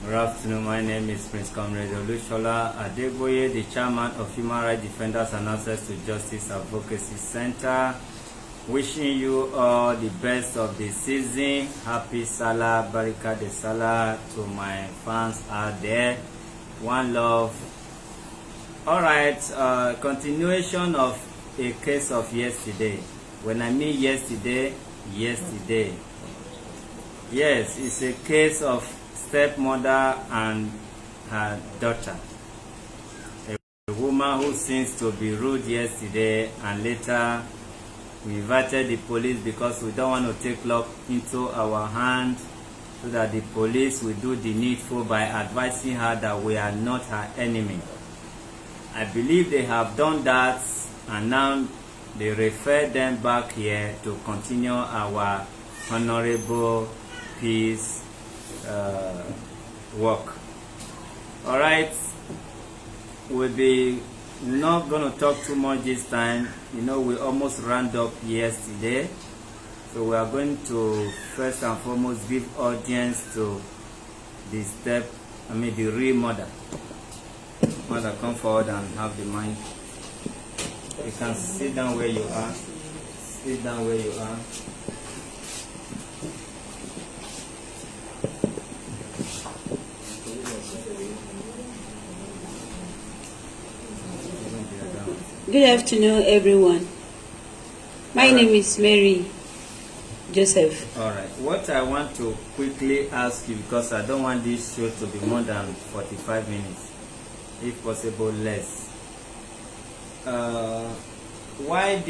Good afternoon. My name is Prince Comrade Olushola Adeboye, the chairman of Human Rights Defenders and Access to Justice Advocacy Center. Wishing you all the best of the season. Happy Salah, Barika de Salah to my fans out there. One love. All right, continuation of a case of yesterday. When I mean yesterday. Yes, it's a case of stepmother and her daughter. A woman who seems to be rude yesterday, and later we invited the police because we don't want to take law into our hands, so that the police will do the needful by advising her that we are not her enemy. I believe they have done that, and now they refer them back here to continue our honorable peace work. All right, we'll be not going to talk too much this time. You know, we almost ran up yesterday, so we are going to first and foremost give audience to the real mother. Mother, come forward and have the mic. You can sit down where you are. Sit down where you are. Good afternoon, everyone. My name is Mary Joseph. All right. What I want to quickly ask you, because I don't want this show to be more than 45 minutes, if possible less. Why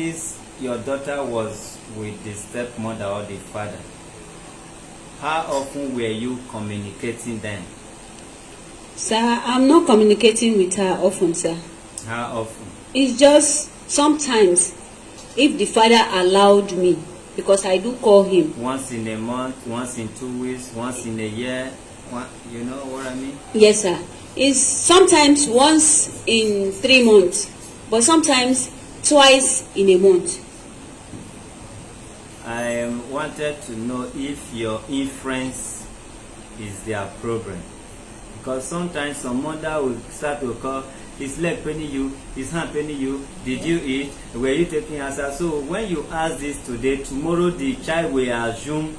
your daughter was with the stepmother or the father? How often were you communicating then? Sir, I'm not communicating with her often, sir. How often? It's just sometimes, if the father allowed me, because I do call him. Once in a month, once in 2 weeks, once in a year, you know what I mean? Yes, sir. It's sometimes once in 3 months, but sometimes twice in a month. I wanted to know if your inference is their problem. Because sometimes some mother will start to call, his leg paining you, his hand paining you, did you eat, were you taking answer? So when you ask this today, tomorrow the child will assume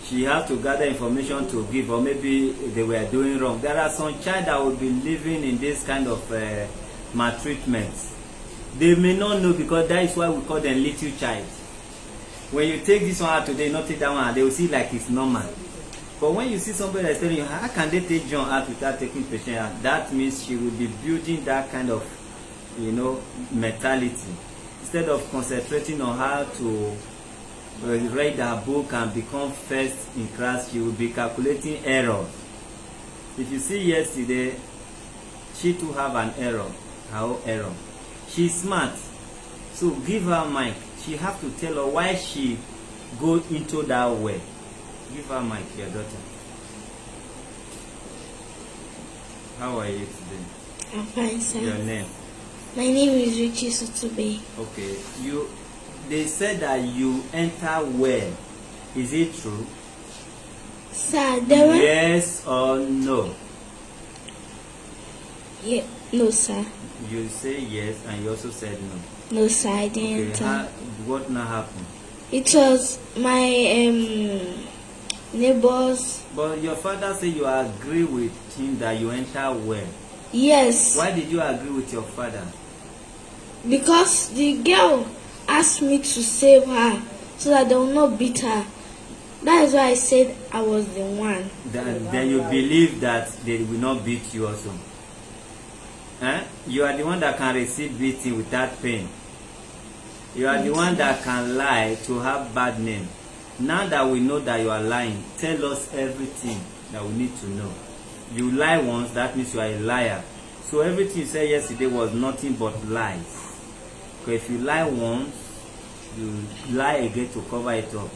she has to gather information to give, or maybe they were doing wrong. There are some child that will be living in this kind of maltreatment. They may not know, because that is why we call them little child. When you take this one out today, not take that one out, they will see like it's normal. But when you see somebody that's telling you, how can they take John out without taking patient out? That means she will be building that kind of, mentality. Instead of concentrating on how to read her book and become first in class, she will be calculating errors. If you see yesterday, she too have an error, her own error. She's smart, so give her mic. She have to tell her why she go into that way. Give her mic, your daughter. How are you today? I'm fine, sir. Your name? My name is Richie Sotube. Okay. They said that you enter well. Is it true? Sir, there were... Yes or no? Yeah, no, sir. You say yes and you also said no. No, sir, I didn't enter. What now happened? It was my neighbors. But your father said you agree with him that you enter well. Yes. Why did you agree with your father? Because the girl asked me to save her so that they will not beat her. That is why I said I was the one. Then you believe that they will not beat you also. You are the one that can receive beating without pain. You are the one that can lie to have bad name. Now that we know that you are lying, tell us everything that we need to know. You lie once, that means you are a liar. So everything you said yesterday was nothing but lies. Because if you lie once, you lie again to cover it up.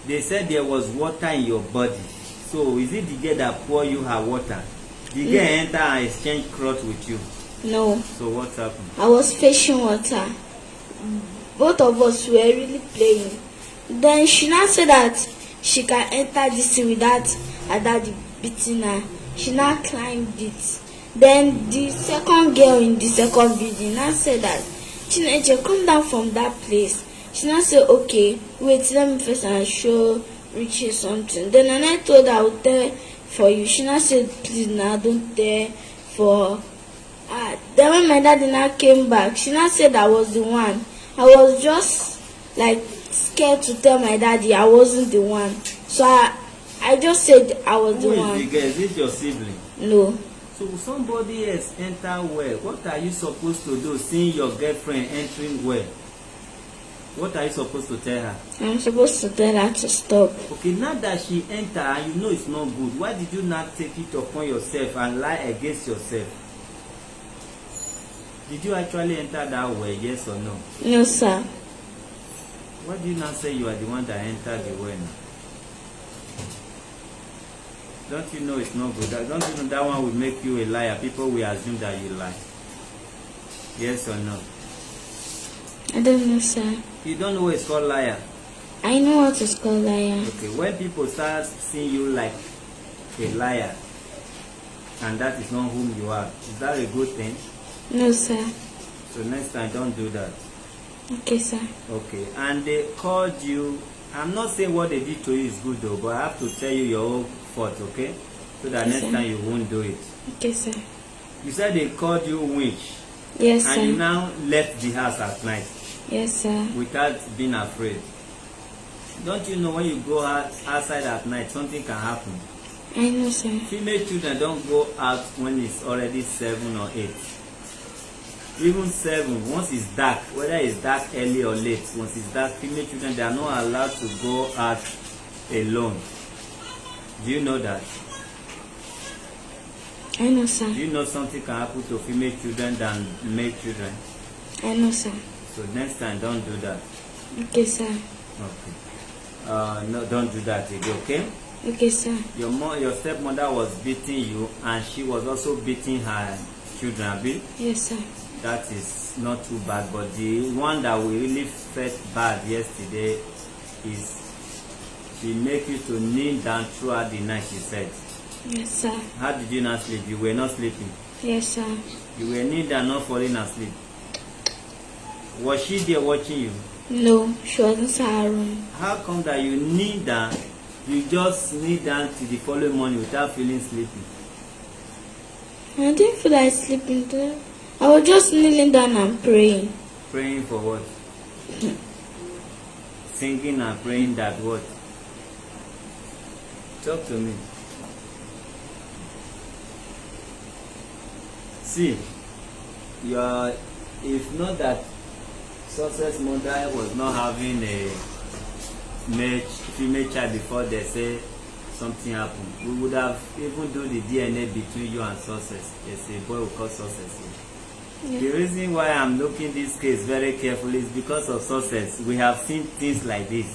They said there was water in your body. So is it the girl that pour you her water? The girl enter and exchange cloth with you? No. So what happened? I was fetching water. Both of us were really playing. Then she now said that she can enter this thing without her daddy beating her. She now climbed it. Then the second girl in the second building now said that, Chineke, come down from that place. She now said, okay, wait, let me first and show Richie something. Then I told her I would tell for you. She now said, please now don't tell for her. Then when my daddy now came back, she now said I was the one. I was just like scared to tell my daddy I wasn't the one. So I just said I was the one. Who is the girl? Is it your sibling? No. So somebody else enter well. What are you supposed to do seeing your girlfriend entering well? What are you supposed to tell her? I'm supposed to tell her to stop. Okay, now that she enter and you know it's not good, why did you not take it upon yourself and lie against yourself? Did you actually enter that way, yes or no? No, sir. Why do you not say you are the one that entered the well now? Don't you know it's not good? Don't you know that one will make you a liar? People will assume that you lie. Yes or no? I don't know, sir. You don't know what it's called liar? I know what is called liar. Okay, when people start seeing you like a liar, and that is not whom you are, is that a good thing? No, sir. So next time, don't do that. Okay, sir. Okay, and they called you. I'm not saying what they did to you is good though, but I have to tell you your own fault, okay? So that Yes, next sir. time you won't do it. Okay, sir. You said they called you witch, Yes, and you sir. now left the house at night Yes, sir. without being afraid. Don't you know when you go outside at night, something can happen? I know, sir. Female children don't go out when it's already 7 or 8. Even 7, once it's dark, whether it's dark early or late, once it's dark, female children, they are not allowed to go out alone. Do you know that? I know, sir. Do you know something can happen to female children than male children? I know, sir. So next time, don't do that. Okay, sir. Okay. No, don't do that again, okay? Okay, sir. Your stepmother was beating you, and she was also beating her children, abi? Yes, sir. That is not too bad, but the one that we really felt bad yesterday is she make you to kneel down throughout the night, she said. Yes, sir. How did you not sleep? You were not sleeping. Yes, sir. You were kneeling down, not falling asleep. Was she there watching you? No, she was inside her room. How come that you kneel down, you just kneel down till the following morning without feeling sleepy? I didn't feel like sleeping today. I was just kneeling down and praying. Praying for what? Singing and praying that what? Talk to me. See, if not that Success mother was not having a female child before they say something happened, we would have even do the DNA between you and Success. There's a boy who called Success. Yeah. The reason why I'm looking this case very carefully is because of Success. We have seen things like this.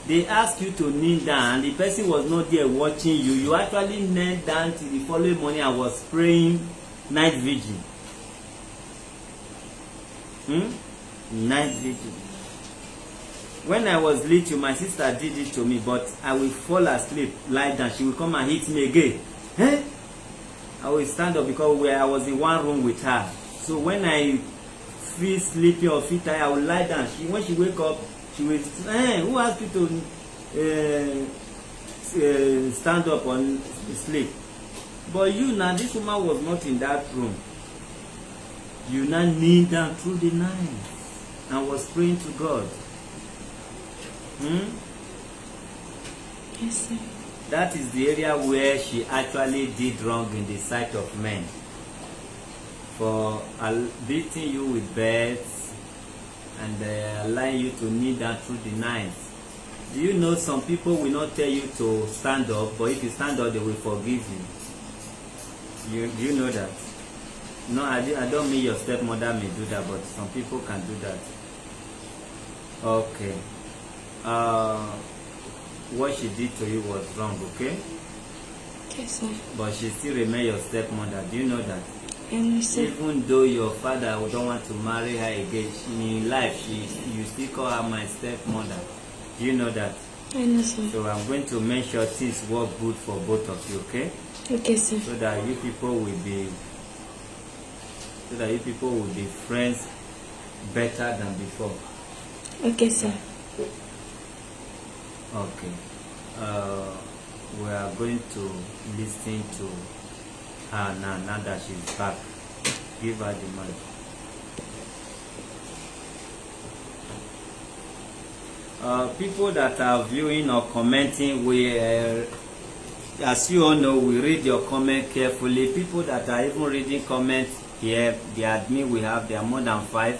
They ask you to kneel down and the person was not there watching you. You actually knelt down till the following morning and was praying night vigil. Night vigil. When I was little, my sister did it to me, but I will fall asleep, lie down. She will come and hit me again. I will stand up because I was in one room with her. So when I feel sleepy or feel tired, I will lie down. When she wake up, she will say, who asked you to stand up and sleep? But you now, this woman was not in that room. You now kneel down through the night and was praying to God. Yes, sir. That is the area where she actually did wrong in the sight of men. For beating you with beds and allowing you to kneel down through the night. Do you know some people will not tell you to stand up, but if you stand up, they will forgive you. Do you know that? No, I don't mean your stepmother may do that, but some people can do that. Okay. What she did to you was wrong, okay? Yes, sir. But she still remains your stepmother. Do you know that? Sir. Even though your father don't want to marry her again, in life, you still call her my stepmother. Do you know that? I know, sir. So I'm going to make sure things work good for both of you, okay? Okay, sir. So that you people will be friends better than before. Okay, sir. Okay. We are going to listen to her now that she's back. Give her the mic. People that are viewing or commenting, as you all know, we read your comment carefully. People that are even reading comments here, the admin we have, there are more than 5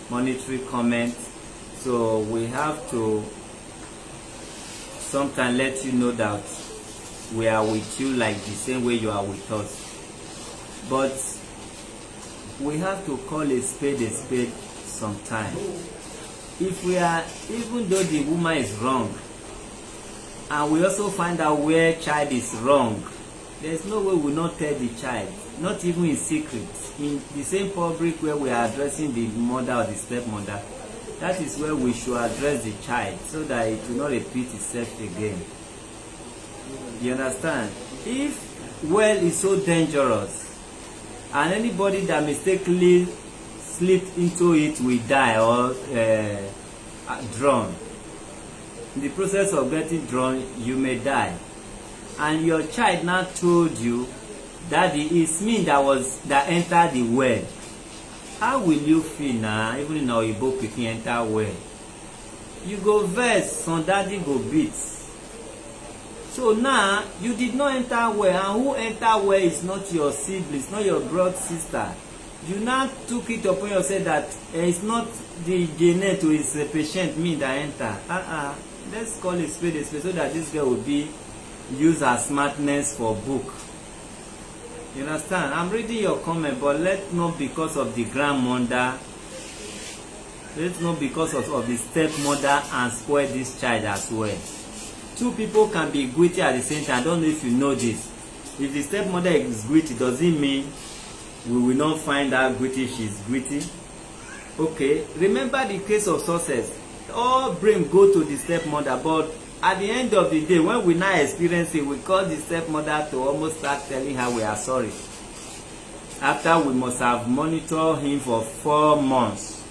monetary comments. So we have to sometimes let you know that we are with you like the same way you are with us. But we have to call a spade sometime. If we are, even though the woman is wrong, and we also find out where child is wrong, there's no way we will not tell the child, not even in secret. In the same public where we are addressing the mother or the stepmother, that is where we should address the child so that it will not repeat itself again. You understand? If well is so dangerous and anybody that mistakenly slipped into it will die or drown, in the process of getting drowned you may die, and your child now told you that it's me that entered the well, how will you feel now? Even in Oyibo pikin enter well, you go vex, some daddy go beat. So now you did not enter well, and who enter well is not your siblings, not your brother, sister. You now took it upon yourself that it's not the genet who is a patient me that enter. Let's call it spade so that this girl will be used as smartness for book. You understand? I'm reading your comment, but let's not because of the grandmother, let's not because of the stepmother and spoil this child as well. 2 people can be gritty at the same time. I don't know if you know this. If the stepmother is gritty, does it mean we will not find out gritty she's gritty? Okay, remember the case of success. All blame go to the stepmother, but at the end of the day, when we now experience it, we call the stepmother to almost start telling her we are sorry, after we must have monitored him for 4 months.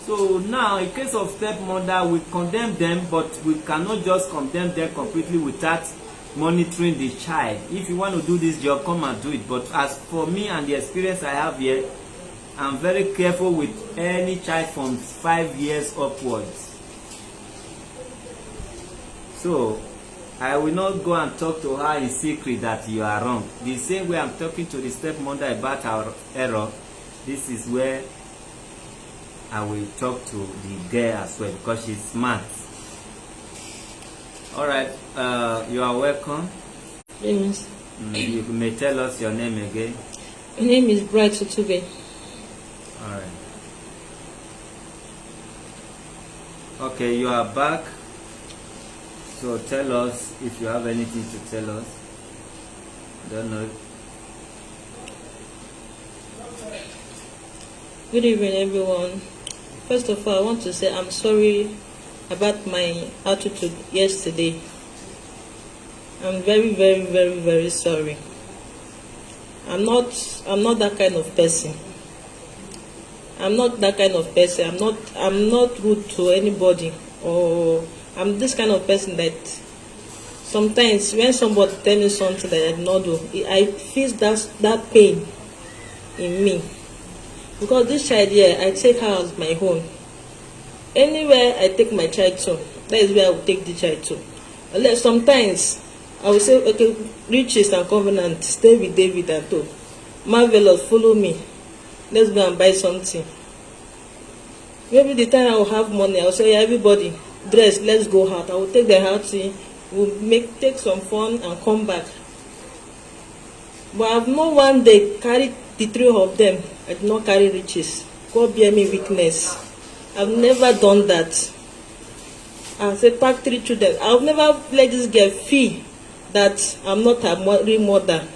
So now, in case of stepmother, we condemn them, but we cannot just condemn them completely without monitoring the child. If you want to do this job, come and do it. But as for me and the experience I have here, I'm very careful with any child from 5 years upwards. So I will not go and talk to her in secret that you are wrong. The same way I'm talking to the stepmother about our error, this is where I will talk to the girl as well, because she's smart. Alright, you are welcome. Yes. You may tell us your name again. My name is Bright Utube. Alright. Okay, you are back. So tell us if you have anything to tell us. Don't know. Good evening, everyone. First of all, I want to say I'm sorry about my attitude yesterday. I'm very, very, very, very sorry. I'm not that kind of person. I'm not that kind of person. I'm not rude to anybody, or I'm this kind of person that sometimes when somebody tell me something that I did not do, I feel that pain in me. Because this child here, I take her as my own. Anywhere I take my child to, that is where I will take the child to. Unless sometimes I will say, okay, Riches and Covenant, stay with David and Tob. Marvelous, follow me. Let's go and buy something. Maybe the time I will have money, I will say, yeah, everybody, dress, let's go out. I will take them out, we'll take some fun and come back. But I have not one day carried the 3 of them. I did not carry Riches. God bear me weakness. I've never done that. I said, pack 3 children. I've never let this girl feel that I'm not a real mother.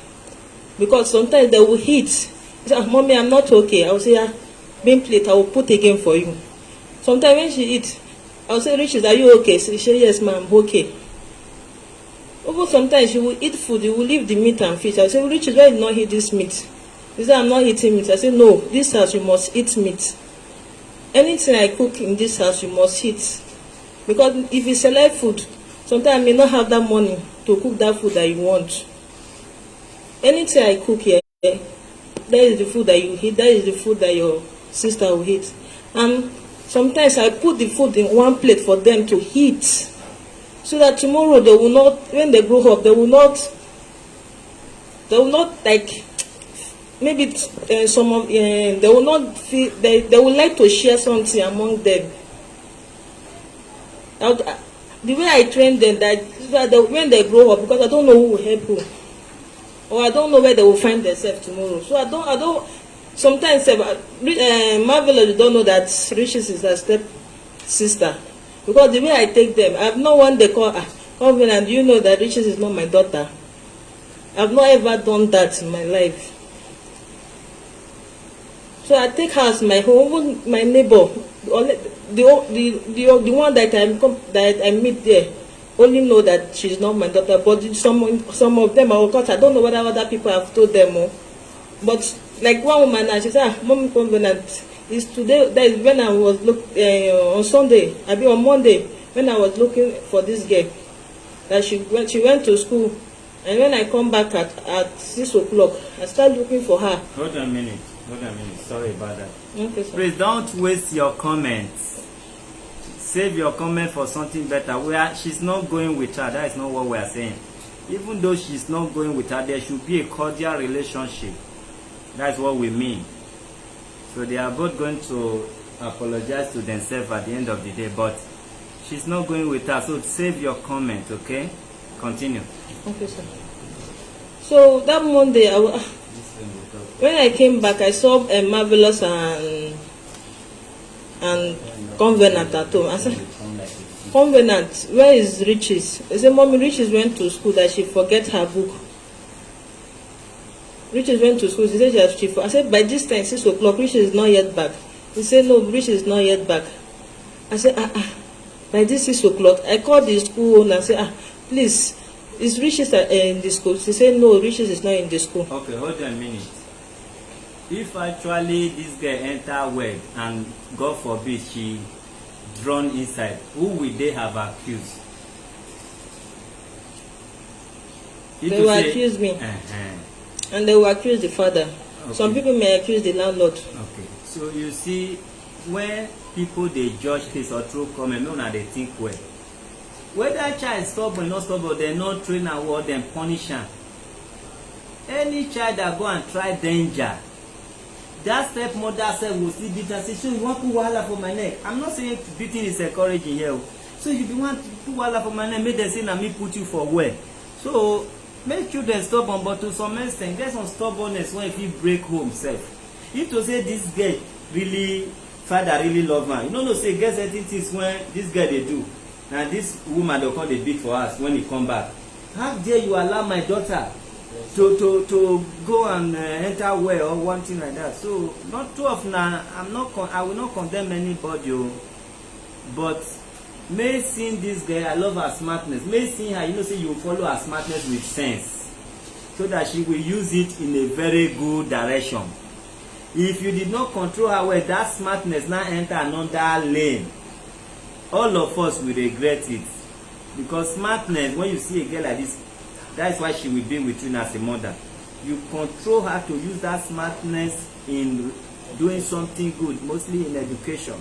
Because sometimes they will hit. She say, Mommy, I'm not okay. I will say, yeah, being plate, I will put again for you. Sometimes when she eats, I'll say, Riches, are you okay? She say, yes, ma'am, okay. Over sometimes she will eat food, you will leave the meat and fish. I'll say, Riches, why did you not eat this meat? She say, I'm not eating meat. I say, no, this house you must eat meat. Anything I cook in this house you must eat. Because if you select food, sometimes I may not have that money to cook that food that you want. Anything I cook here, that is the food that you eat, that is the food that your sister will eat. And sometimes I put the food in one plate for them to eat, so that tomorrow they will not, when they grow up, they will not like, maybe some of they will not feel, they would like to share something among them. The way I train them, that when they grow up, because I don't know who will help who, or I don't know where they will find themselves tomorrow. So I don't. Sometimes Marvelous don't know that Riches is her step sister, because the way I take them, I have no one they call Covenant. You know that Riches is not my daughter. I've not ever done that in my life. So I take her as my home, even my neighbor, the one that I meet there, only know that she's not my daughter. But some of them, of course, I don't know whether other people have told them. But like one woman, she said, Mommy Covenant, is today. That is when I was on Sunday. I mean on Monday, when I was looking for this girl, that she went to school, and when I come back at 6 o'clock, I start looking for her. Hold on a minute. Sorry about that. Okay, sir. Please don't waste your comments. Save your comment for something better. She's not going with her. That is not what we are saying. Even though she's not going with her, there should be a cordial relationship. That's what we mean. So they are both going to apologize to themselves at the end of the day, but she's not going with her. So save your comment, okay? Continue. Okay, sir. So that Monday, when I came back, I saw Marvelous and Covenant at home. I said, Covenant, where is Riches? I said, Mommy, Riches went to school, that she forget her book. Riches went to school. She said I said, by this time, 6 o'clock, Riches is not yet back. He said, no, Riches is not yet back. I said, by this 6 o'clock, I called the school owner and said, please, is Riches in the school? She said, no, Riches is not in the school. Okay, hold on a minute. If actually this girl enter word and God forbid she drawn inside, who will they have accused? They will accuse me. And they will accuse the father. Okay. Some people may accuse the landlord. Okay. So you see, when people they judge case or throw comment, no, they think well. Whether child is stubborn or not stubborn, they not train and what them punish them. Any child that go and try danger, that stepmother said will still beat and say, so you want to put wahala for my neck? I'm not saying beating is encouraging here. So if you want to put wahala for my neck, make them say na me put you for where? So make children stubborn, but to some extent, there's some stubbornness when if you break home self. If to say this girl really, father really love her, you know say get certain things when this girl they do. Now this woman they come they beat for us when he come back. How dare you allow my daughter to go and enter well or one thing like that? So not too often. I will not condemn anybody, but may seeing this girl, I love her smartness. May seeing her, say you follow her smartness with sense, so that she will use it in a very good direction. If you did not control her well, that smartness now enter another lane. All of us will regret it, because smartness, when you see a girl like this, that's why she will be with you as a mother. You control her to use that smartness in doing something good, mostly in education.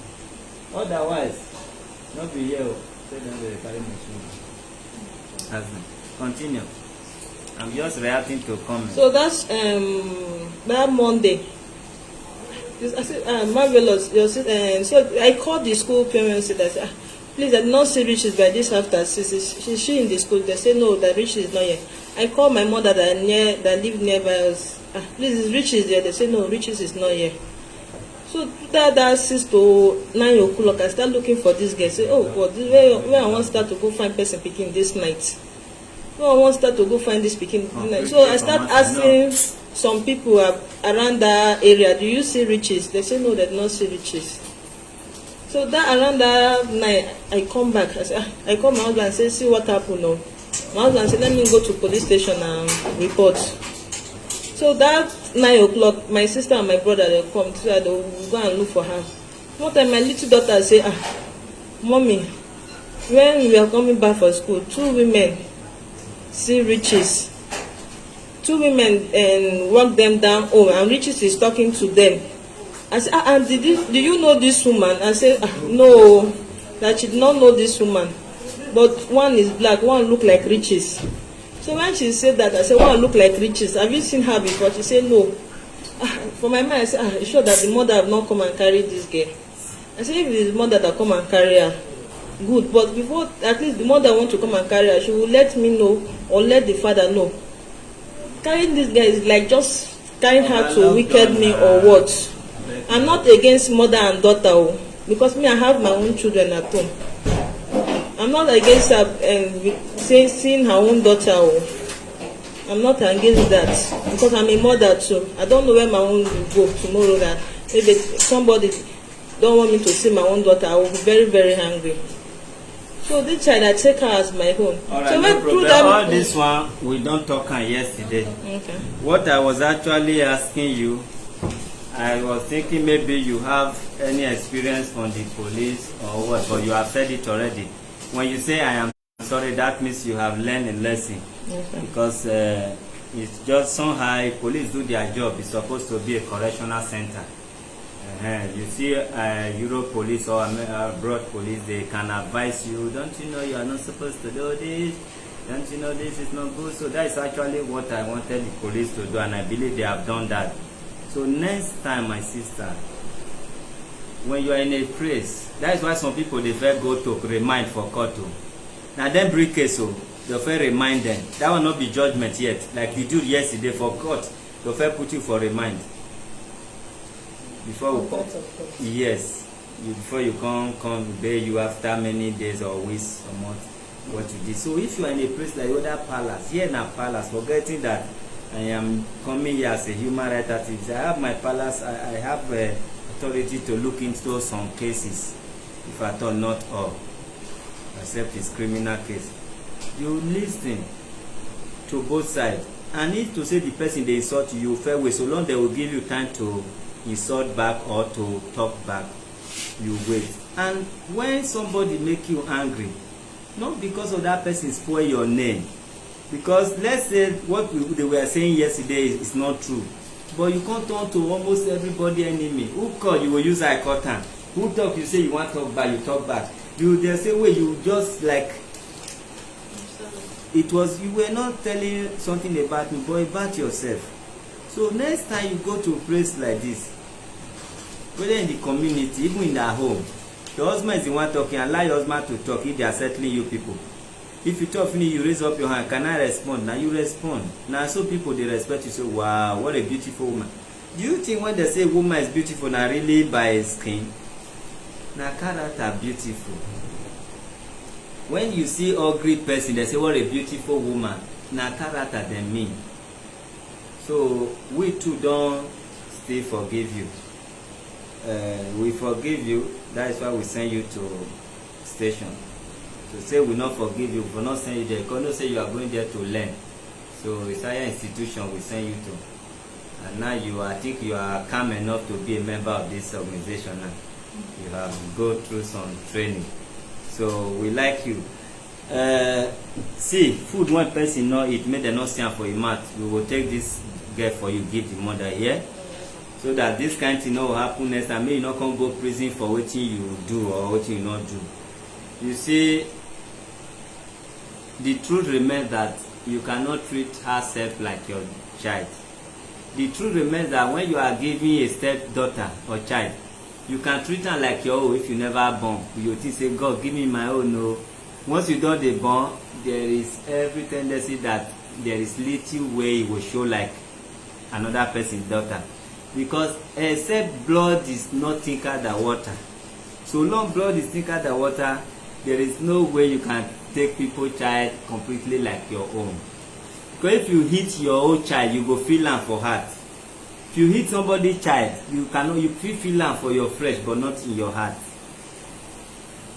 Otherwise, not be here. Continue. I'm just reacting to comments. So that's that Monday. I said, Marvelous. So I called the school parents and I said, please, I did not see Riches by this after. Is she in the school? They say no, that Riches is not here. I called my mother that lived nearby us. Please, is Riches there? They say no, Riches is not here. So that 6 to 9 o'clock, I start looking for this guy. Say, oh God, where I want to start to go find person picking this night. Where I want to start to go find this picking this night. So I start asking some people around that area, do you see Riches? They say no, they do not see Riches. So that around that night, I come back. I call my husband and say, see what happened now. My husband said, let me go to police station and report. So that 9 o'clock, my sister and my brother, they come, so they will go and look for her. One time my little daughter say, mommy, when we are coming back for school, 2 women see Riches. 2 women and walk them down home, and Riches is talking to them. I said, and do you know this woman? I said, no, that she did not know this woman. But one is black, one look like Riches. So when she said that, I said, one look like Riches. Have you seen her before? She said, no. For my mind, I said, you sure that the mother have not come and carried this girl? I said, if it is the mother that come and carry her, good. But before, at least the mother want to come and carry her, she will let me know or let the father know. Carrying this girl is like just carrying her to wicked me or what? I'm not against mother and daughter, because me, I have my own children at home. I'm not against her and seeing her own daughter. I'm not against that, because I'm a mother too. I don't know where my own will go tomorrow. That maybe somebody don't want me to see my own daughter, I will be very, very angry. So this child, I take her as my own. All right, so no problem. All this one, we don't talk on yesterday. Okay. What I was actually asking you, I was thinking maybe you have any experience from the police or what, but you have said it already. When you say I am sorry, that means you have learned a lesson. Okay. Because it's just somehow police do their job. It's supposed to be a correctional center. You see Europe police or abroad police, they can advise you, don't you know you are not supposed to do this? Don't you know this is not good? So that is actually what I wanted the police to do, and I believe they have done that. So next time, my sister, when you are in a place, that is why some people, they first go to remind for court. Now then bring case, so they first remind them. That will not be judgment yet. Like you did yesterday for court, they first put you for remind. Before before you come bail you after many days or weeks or months what you did. So if you are in a place like other palace, here in a palace, forgetting that I am coming here as a human rights activist, I have my palace, I have authority to look into some cases, if at all not all, except it's criminal case. You listen to both sides, and if to say the person they insult you fair way, so long they will give you time to insult back or to talk back, you wait. And when somebody make you angry, not because of that person spoil your name, because let's say what they were saying yesterday is not true, but you can't turn to almost everybody enemy. Who call you will use eye curtain, who talk you say you want to talk back, you talk back. You they say way you just like it was, you were not telling something about me but about yourself. So next time you go to a place like this, whether in the community, even in their home, the husband is the one talking, allow your husband to talk if they are settling you people. If you talk finish, you raise up your hand, can I respond? Now you respond. Now so people they respect you, say wow, what a beautiful woman. Do you think when they say woman is beautiful, now really by skin? Now character beautiful. When you see ugly person, they say what a beautiful woman. Now character they mean. So we too don't still forgive you. We forgive you. That is why we send you to station. To say we not forgive you, for not send you there, because no say you are going there to learn. So it's higher institution we send you to. And now you, I think you are calm enough to be a member of this organization now. You have go through some training. So we like you. See, food one person not eat, make them not stand for a mat. We will take this girl for you, give the mother here. So that this kind of thing will happen next time. May you not come go prison for what you do or what you not do. You see, the truth remains that you cannot treat herself like your child. The truth remains that when you are giving a stepdaughter or child, you can treat her like your own if you never born. You think say, God, give me my own. No. Once you don't dey born, there is every tendency that there is little way it will show like another person's daughter. Because except blood is not thicker than water. So long blood is thicker than water, there is no way you can take people's child completely like your own. Because if you hit your own child, you go feel am for heart. If you hit somebody's child, you feel am for your flesh but not in your heart.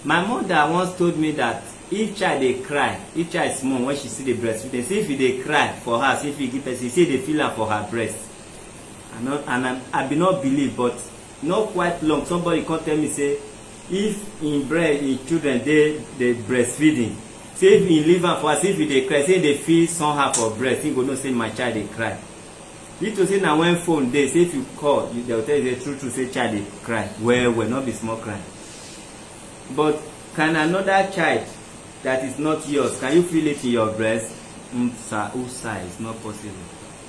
My mother once told me that if child dey cry, if child small when she see the breastfeed, they say if you dey cry for her, say if you give person, say dey feel am for her breast. I be not believe, but not quite long somebody come tell me say if in children dey breastfeeding, say if you leave am for her, say if you dey cry, say dey feel somehow for breast, he go know say my child dey cry. If to say na when phone dey, say if you call, they will tell you the true say child dey cry well, not be small cry. But can another child that is not yours, can you feel it in your breast? Sir, it's not possible.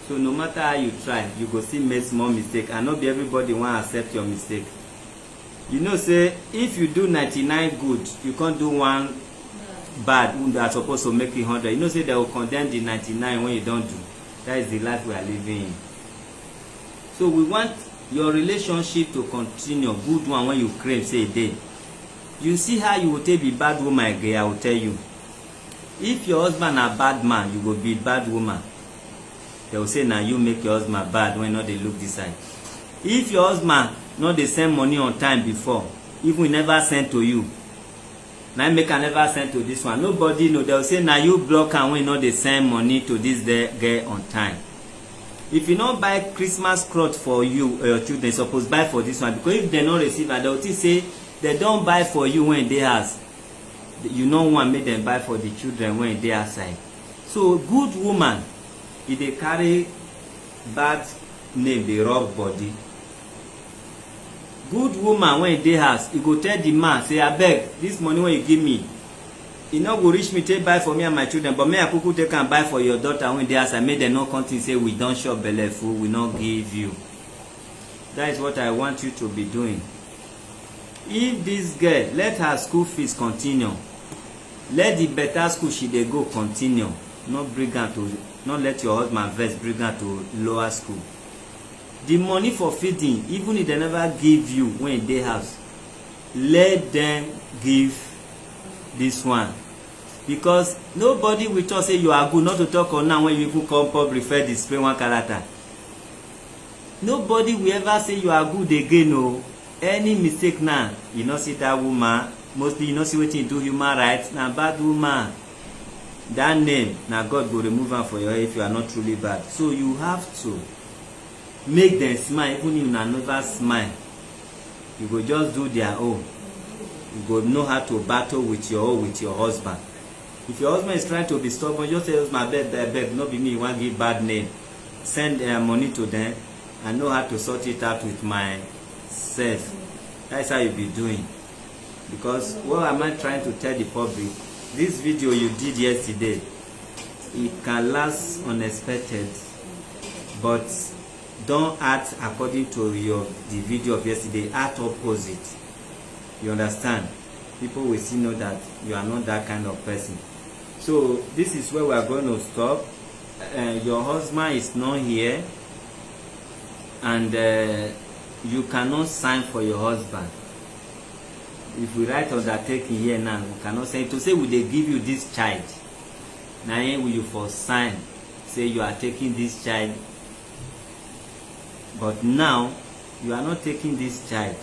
So no matter how you try, you go still make small mistake, and not be everybody wan accept your mistake. You know say if you do 99 good, you can't do one bad that supposed to make you 100. You know say they will condemn the 99 when you don't do. That is the life we are living in. So we want your relationship to continue, good one when you claim say a day. You see how you will take be bad woman again, I will tell you. If your husband na bad man, you go be bad woman. They will say na you make your husband bad when not they look this side. If your husband not dey send money on time before, even he never send to you, na make I never send to this one, nobody know. They will say na you block am when not dey send money to this girl on time. If you not buy Christmas cloth for you or your children, suppose buy for this one, because if they not receive am, they will say they don't buy for you when they house. You no want make them buy for the children when they outside. So good woman, if they carry bad name, they rub body. Good woman when they house, you go tell the man, say abeg, this money when you give me, e no go reach me take buy for me and my children, but may I kuku take and buy for your daughter when they outside, make them not continue say we don't shop belle full, we not give you. That is what I want you to be doing. If this girl, let her school fees continue, let the better school she dey go continue, not bring her to, not let your husband vex bring her to lower school. The money for feeding, even if they never give you when they house, let them give this one, because nobody will talk say you are good, not to talk on now when you even come public refer display one character. Nobody will ever say you are good again. No, any mistake now, you not see that woman, mostly you not see wetin you do human rights, na bad woman. That name, na God go remove am for your head if you are not truly bad. So you have to make them smile, even if una never smile. You go just do their own. You go know how to battle with your husband. If your husband is trying to be stubborn, just say my bed, not be me, you want give bad name. Send money to them and know how to sort it out with myself. That's how you be doing. Because what am I trying to tell the public? This video you did yesterday, it can last unexpected, but don't act according to the video of yesterday. Act opposite. You understand? People will still know that you are not that kind of person. So this is where we are going to stop. Your husband is not here, and you cannot sign for your husband. If we write undertaking here now, we cannot say to say will they give you this child. Now here will you for sign say you are taking this child, but now you are not taking this child.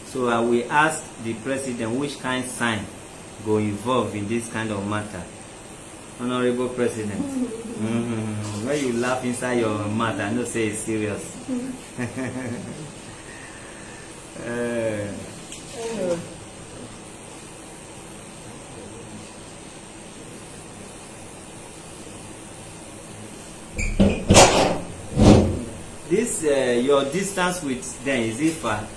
So I will ask the president which kind sign go involve in this kind of matter. Honorable President, when you laugh inside your mouth, I know say it's serious. This your distance with them, is it far?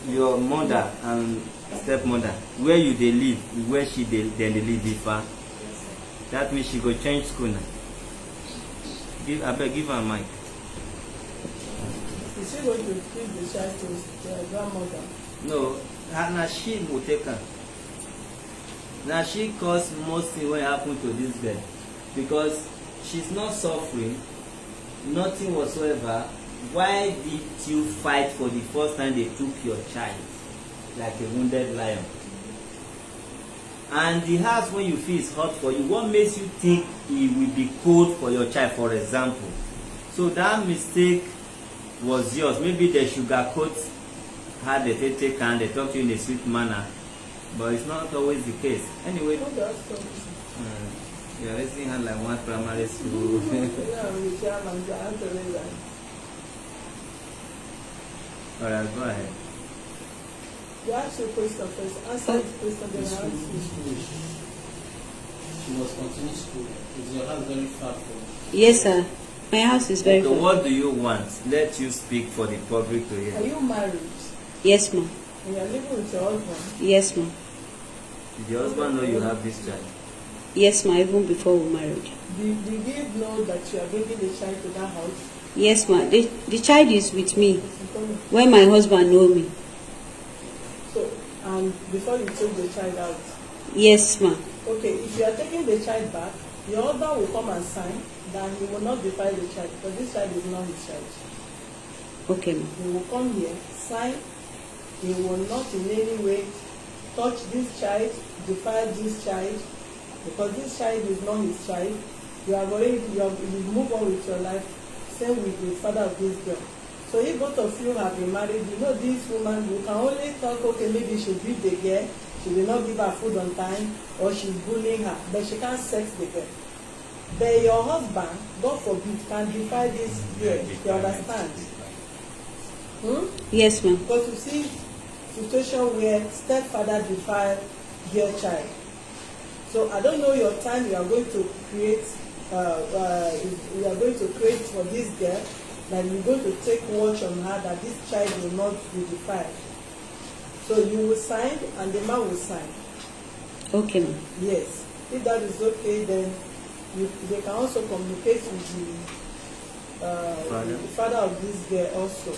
Your mother and stepmother, where you they live, where she they live, is far? That means she go change school now. Give her a mic. Is she going to give the child to her grandmother? No, now she will take her. Now she caused most things what happened to this girl, because she's not suffering, nothing whatsoever. Why did you fight for the first time they took your child like a wounded lion? And the house when you feel is hot for you, what makes you think it will be cold for your child, for example? So that mistake was yours. Maybe they sugarcoat how they take and they talk to you in a sweet manner. but it's not always the case. Anyway, Who does something? you're raising hand like one primary school. Yeah, I'm the chairman, so I have to raise that. Alright, go ahead. You ask your question first. Answer the question, then I ask you. She must continue school. Is your house very far from? Yes, sir. My house is very So far. what do you want? Let you speak for the public to Are hear. you married? Yes, ma'am. And you're living with your husband? Yes, ma'am. Did your husband know you have this child? Yes, ma'am. Even before we married. Did he know that you are bringing the child to that house? Yes, ma'am. The child is with me when my husband know me. So, and before you took the child out, Yes, ma'am. okay, if you are taking the child back, your husband will come and sign that he will not defile the child because this child is not his child. Okay, ma'am. He will come here, sign, he will not in any way touch this child, defile this child, because this child is not his child. You move on with your life, same with the father of this girl. So if both of you have been married, you know this woman, you can only talk, okay, maybe she beat the girl, she will not give her food on time, or she's bullying her, but she can't sex the girl. But your husband, God forbid, can defile this girl, you understand? Yes, ma'am. Because you see situation where stepfather defile their child. So I don't know your time you are going to create you are going to create for this girl, that you're going to take watch on her that this child will not be defiled. So you will sign and the man will sign. Okay, ma'am. Yes. If that is okay, then they can also communicate with the father of this girl also.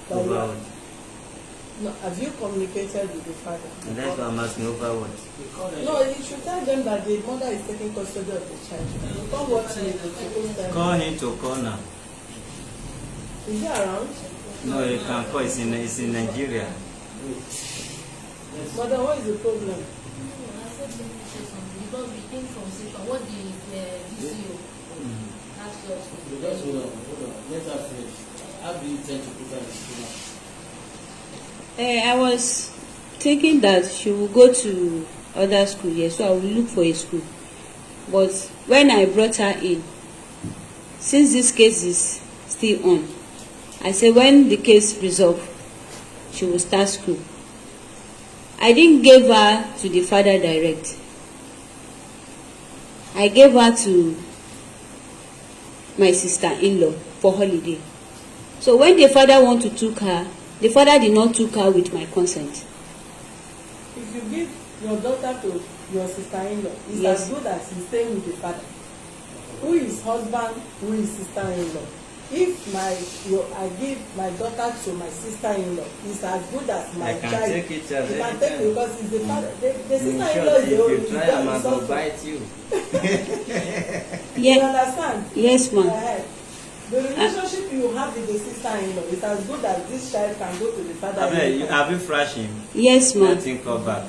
That you are- No, have you communicated with the father? And that's why I'm asking over what? No, you should tell them that the mother is taking custody of the child. You can't watch me, but you don't tell Call them. him to call now. Is he around? No, you can call. It's in Nigeria. Mother, what is the problem? I said let me say something because we came from station. What the DCO asked us to You just hold on. Let her finish. How do you intend to put her in school? I was thinking that she will go to other school, yes, so I will look for a school. But when I brought her in, since this case is still on, I said when the case resolve, she will start school. I didn't give her to the father direct. I gave her to my sister-in-law for holiday. So when the father want to took her, the father did not took her with my consent. If you give your daughter to your sister-in-law, it's Yes. as good as he's staying with the father. Who is husband, who is sister-in-law? If I give my daughter to my sister-in-law, it's as good as my I can child. take it as You can anytime. take it because it's the father. The In sister-in-law short, is if the only you try, I'm is going to also. bite you. You Yeah. understand? Yes, ma'am. The relationship you have with the sister-in-law is as good as this child can go to the father. Have you flashed him? Yes, ma'am. Let him come back.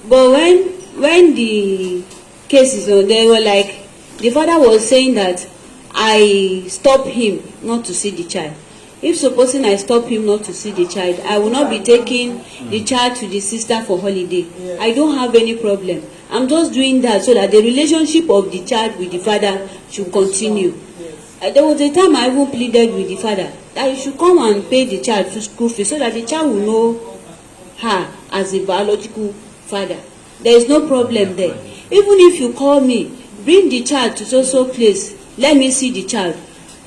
But when the case is on, they were like, the father was saying that I stop him not to see the child. If supposing I stop him not to see the child, I will not be taking the child to the sister for holiday. Yes. I don't have any problem. I'm just doing that so that the relationship of the child with the father should continue. Yes. There was a time I even pleaded with the father that he should come and pay the child to school fees so that the child will know her as a biological father. There is no problem there. Even if you call me, bring the child to so place, let me see the child.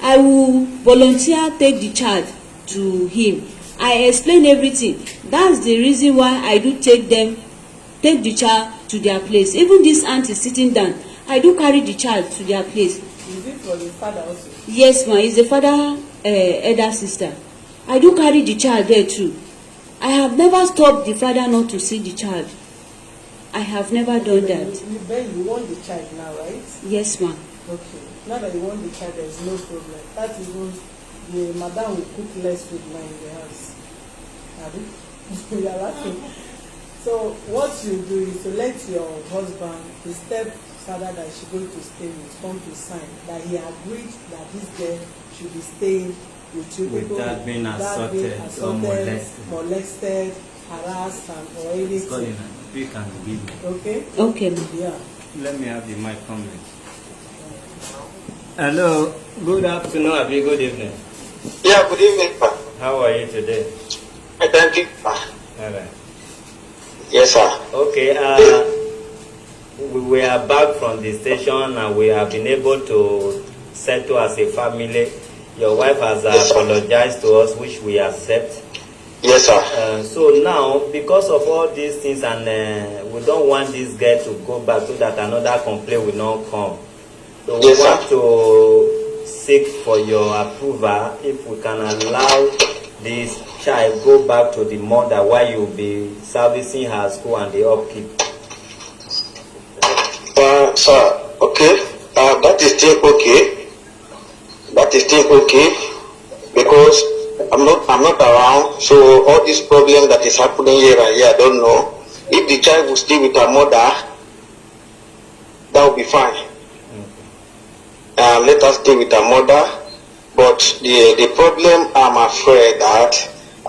I will volunteer take the child to him. I explain everything. That's the reason why I do take the child to their place. Even this aunt is sitting down, I do carry the child to their place. Is it for the father also? Yes, ma, is the father elder sister. I do carry the child there too. I have never stopped the father not to see the child. I have never done that. Then you want the child now, right? Yes, ma. Okay. Now that you want the child, there is no problem. That is when the madam will cook less food now in the house. Abi? You are laughing. So what you do is to let your husband, the stepfather that she's going to stay with, come to sign that he agreed that this girl should be staying with you people Without being without assaulted or molested. molested, harassed, and or It's called anything. speak and give me. Okay? Okay, ma. Yeah. Let me have the mic comment. Hello, good afternoon, Abi, good evening. Yeah, good evening, sir. How are you today? Thank you, sir. All right. Yes, sir. Okay, we are back from the station and we have been able to settle as a family. Your wife has apologized to us, which we accept. Yes, sir. So now, because of all these things, and we don't want this girl to go back so that another complaint will not come. So we Yes, sir. want to seek for your approval if we can allow this child go back to the mother while you will be servicing her school and the upkeep. Sir, okay. That is still okay. That is still okay because I'm not around. So all this problem that is happening here and here, I don't know. If the child will stay with her mother, that will be fine. Let us stay with her mother. But the problem, I'm afraid that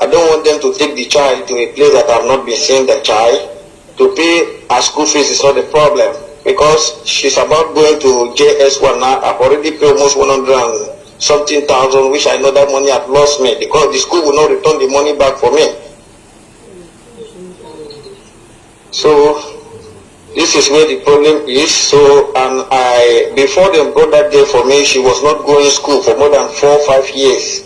I don't want them to take the child to a place that I've not been seeing the child. To pay her school fees is not the problem because she's about going to JS1 now. I've already paid almost 100 and something thousand, which I know that money had lost me because the school will not return the money back for me. So this is where the problem is. So, and before they brought that day for me, she was not going to school for more than 4 or 5 years.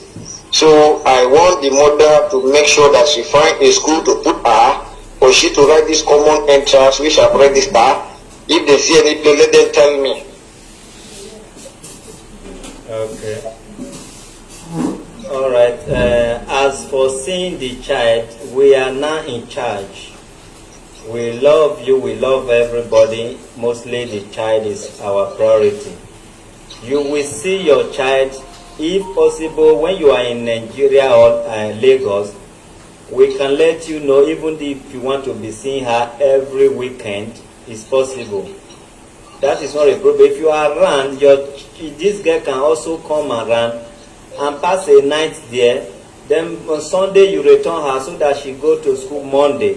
So I want the mother to make sure that she find a school to put her, for she to write this common entrance, which I've registered. If they see any place, let them tell me. Okay. All right. As for seeing the child, we are now in charge. We love you, we love everybody. Mostly the child is our priority. You will see your child, if possible, when you are in Nigeria or Lagos. We can let you know, even if you want to be seeing her every weekend, it's possible. That is not a problem. If you are around, this girl can also come around and pass a night there. Then on Sunday you return her so that she go to school Monday.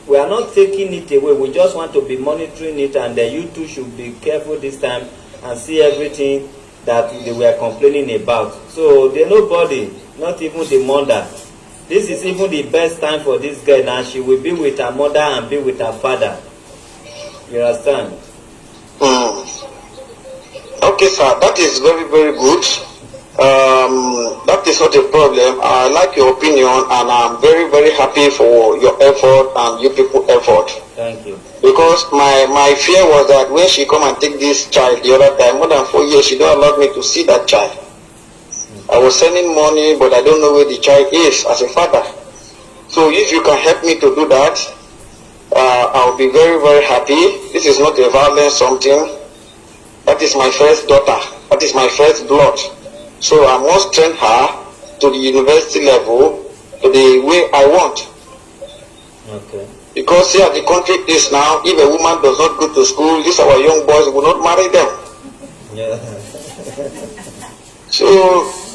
We are not taking it away. We just want to be monitoring it, and you two should be careful this time and see everything that they were complaining about. So nobody, not even the mother. This is even the best time for this girl now. She will be with her mother and be with her father. You understand? Okay, sir. That is very, very good. That is not a problem. I like your opinion, and I'm very, very happy for your effort and you people effort. Thank you. Because my fear was that when she come and take this child the other time, more than 4 years, she don't allow me to see that child. I was sending money, but I don't know where the child is as a father. So if you can help me to do that, I'll be very, very happy. This is not a violent something. That is my first daughter. That is my first blood. So I must train her to the university level to the way I want. Okay. Because here the country is now, if a woman does not go to school, these our young boys will not marry them. Yeah. So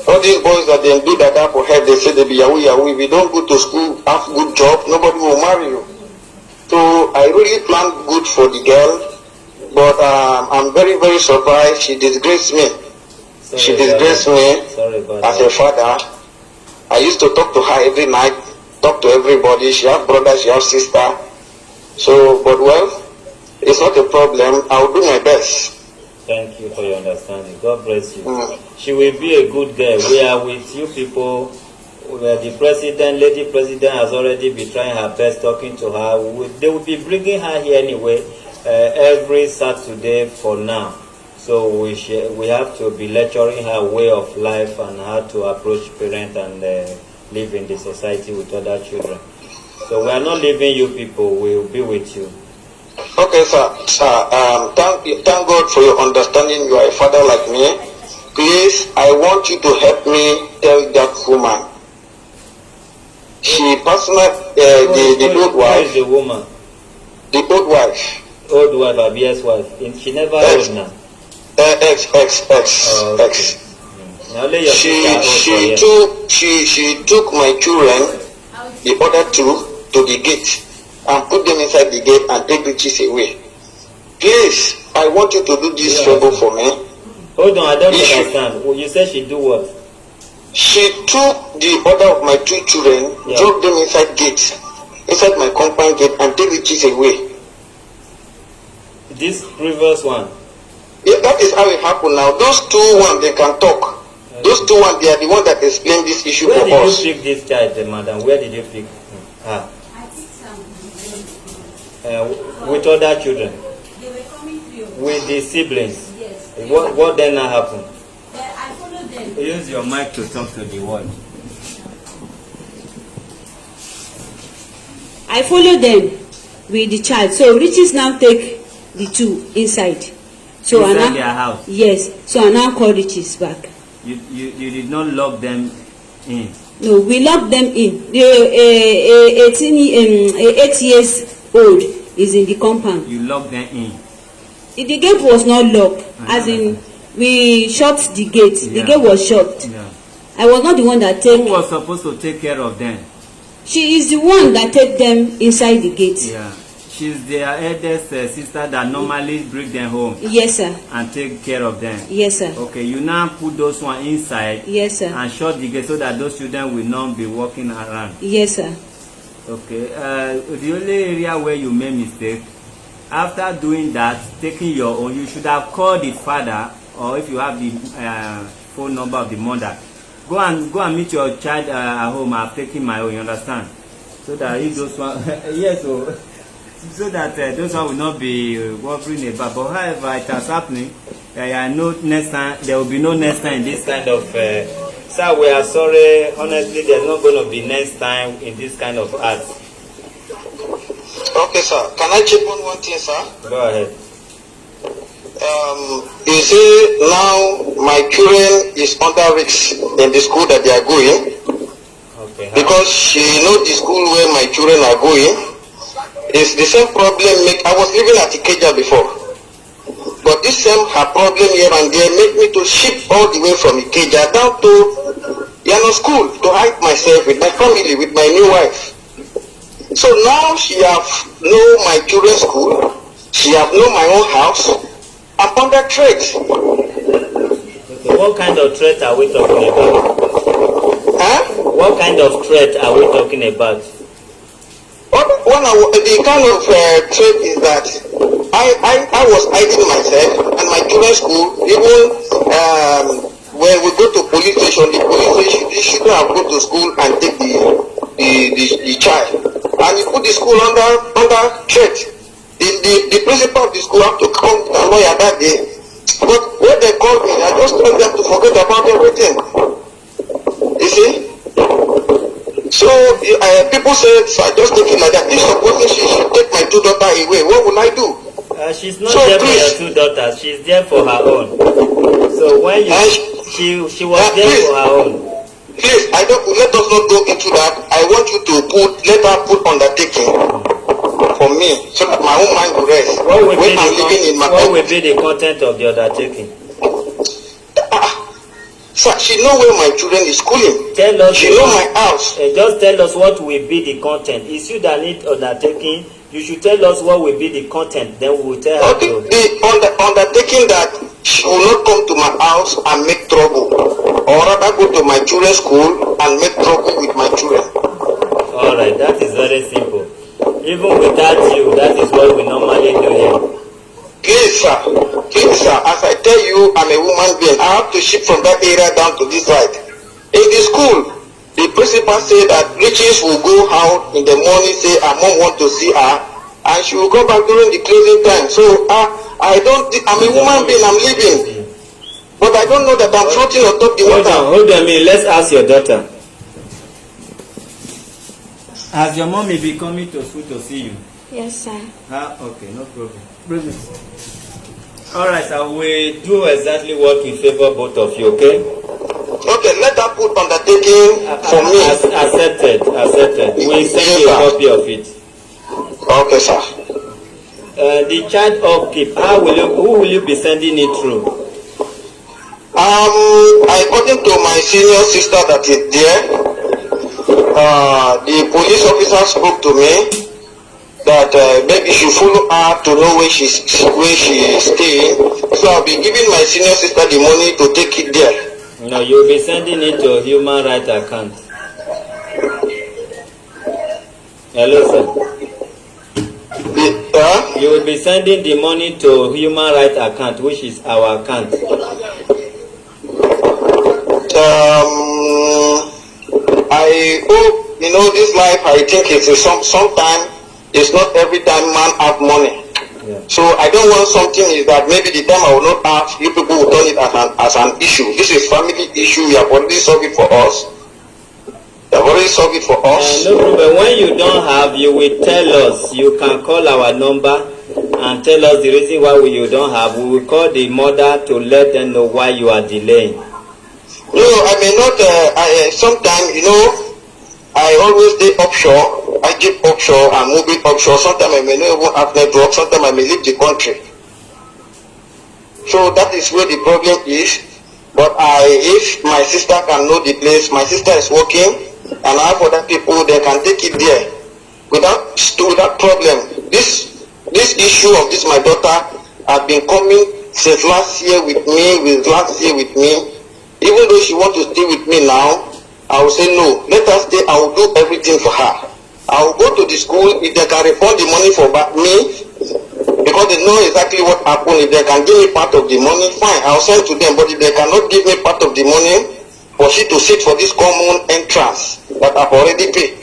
all these boys that they do that for head, they say they be yahoo yahoo. If you don't go to school, have good job, nobody will marry you. So I really planned good for the girl, but I'm very, very surprised she disgraced me. She disgraced me as a father. I used to talk to her every night, talk to everybody. She has brother, she has sister. So, but well, it's not a problem. I'll do my best. Thank you for your understanding. God bless you. She will be a good girl. We are with you people. The president, lady president, has already been trying her best talking to her. They will be bringing her here anyway every Saturday for now. So we have to be lecturing her way of life and how to approach parents and live in the society with other children. So we are not leaving you people. We will be with you. Okay, sir. Thank God for your understanding. You are a father like me. Please, I want you to help me tell that woman. She personally, the old wife. Who is the woman? The old wife. Old wife, Abia's wife. She never old now. Ex. She took my children, the other two, to the gate. and put them inside the gate and take riches away. Please, I want you to do this favor for me. Hold on, I don't understand. You said she do what? She took the other of my 2 children, drove them inside gates, inside my compound gate, and take riches away. This previous one? Yeah, that is how it happened now. Those 2 ones, they can talk. Those 2 ones, they are the ones that explain this issue for us. Where did you pick this child, madam? Where did you pick her? I think some With other children? they were coming through. With the siblings? Yes. What then happened? Then I followed them. Use your mic to talk to the world. I follow them with the child. So Riches now take the 2 inside. So Inside I now, their house? Yes. So I now call Riches back. You did not lock them in? No, we locked them in. The 8 years old is in the compound. You locked them in? The gate was not locked. As in, we shut the gate. The gate was shut. Yeah. I was not the one that Who take. was supposed to take care of them? She is the one that take them inside the gate. Yeah. She's their eldest sister that normally bring them home Yes, sir. and take care of them. Yes, sir. Okay, you now put those one inside. Yes, sir. And shut the gate so that those children will not be walking around. Yes, sir. Okay. The only area where you made mistake, after doing that, taking your own, you should have called the father, or if you have the phone number of the mother, go and meet your child at home. I've taken my own. You understand? So that if those one, yes, so that those one will not be worrying about. But however it has happening, I know next time there will be no next time in this kind of. Sir, we are sorry. Honestly, there's not going to be next time in this kind of acts. Okay, sir. Can I check on one thing, sir? Go ahead. You see, now my children is under risk in the school that they are going. Okay. Because she knows the school where my children are going. It's the same problem. I was living at Ikeja before. But this same her problem here and there made me to ship all the way from Ikeja down to Yano school to hide myself with my family, with my new wife. So now she have know my children's school, she have know my own house. I'm under threat. Okay. What kind of threat are we talking about? Huh? What kind of threat are we talking about? The kind of threat is that I was hiding myself and my children's school, even when we go to police station, the police station, they shouldn't have go to school and take the child. And you put the school under threat. The principal of the school have to come to the lawyer that day. But when they called me, I just told them to forget about everything. You see? So people said, so I just take it like that. If supposing she should take my 2 daughters away, what will I do? She's not there for your 2 daughters. She's there for her own. So when you she was there please, for her own. Please, let us not go into that. I want you to let her put undertaking for me, so that my own mind will rest. What will be the content of the undertaking? Sir, she know where my children is schooling. Tell us. She know my house. Just tell us what will be the content. It's you that need undertaking. You should tell us what will be the content. Then we will tell her. The undertaking that she will not come to my house and make trouble, or rather go to my children's school and make trouble with my children. All right, that is very simple. Even without you, that is what we normally do here. Please, sir. As I tell you, I'm a woman being. I have to ship from that area down to this side. In the school, the principal said that Riches will go out in the morning, say her mom want to see her, and she will go back during the closing time. So I'm a woman being. I'm leaving, but I don't know that I'm floating on top the water. Hold on, let's ask your daughter. Has your mommy be coming to school to see you? Yes, sir. Okay, no problem. Brilliant. All right, I will do exactly what will favor both of you, okay? Okay, let her put undertaking for me. Accepted. We'll send you a copy of it. Okay, sir. The child upkeep, who will you be sending it through? According to my senior sister that is there, the police officer spoke to me that maybe she follow her to know where she is staying. So I'll be giving my senior sister the money to take it there. No, you'll be sending it to human rights account. Hello, sir. You will be sending the money to human rights account, which is our account. I hope, this life, I think it's sometime, it's not every time man have money. Yeah. So I don't want something is that maybe the time I will not have, you people will turn it as an issue. This is family issue. You have already solved it for us. You have already solved it for us. No problem. When you don't have, you will tell us. You can call our number and tell us the reason why you don't have. We will call the mother to let them know why you are delaying. No, I may not. Sometimes, I always stay offshore. I keep offshore and moving offshore. Sometimes I may not even have network. Sometimes I may leave the country. So that is where the problem is. But if my sister can know the place, my sister is working, and I have other people, they can take it there without problem. This issue of this my daughter has been coming since last year with me. Even though she wants to stay with me now, I will say no. Let her stay. I will do everything for her. I will go to the school. If they can refund the money for me, because they know exactly what happened. If they can give me part of the money, fine, I'll send to them. But if they cannot give me part of the money for she to sit for this common entrance that I've already paid,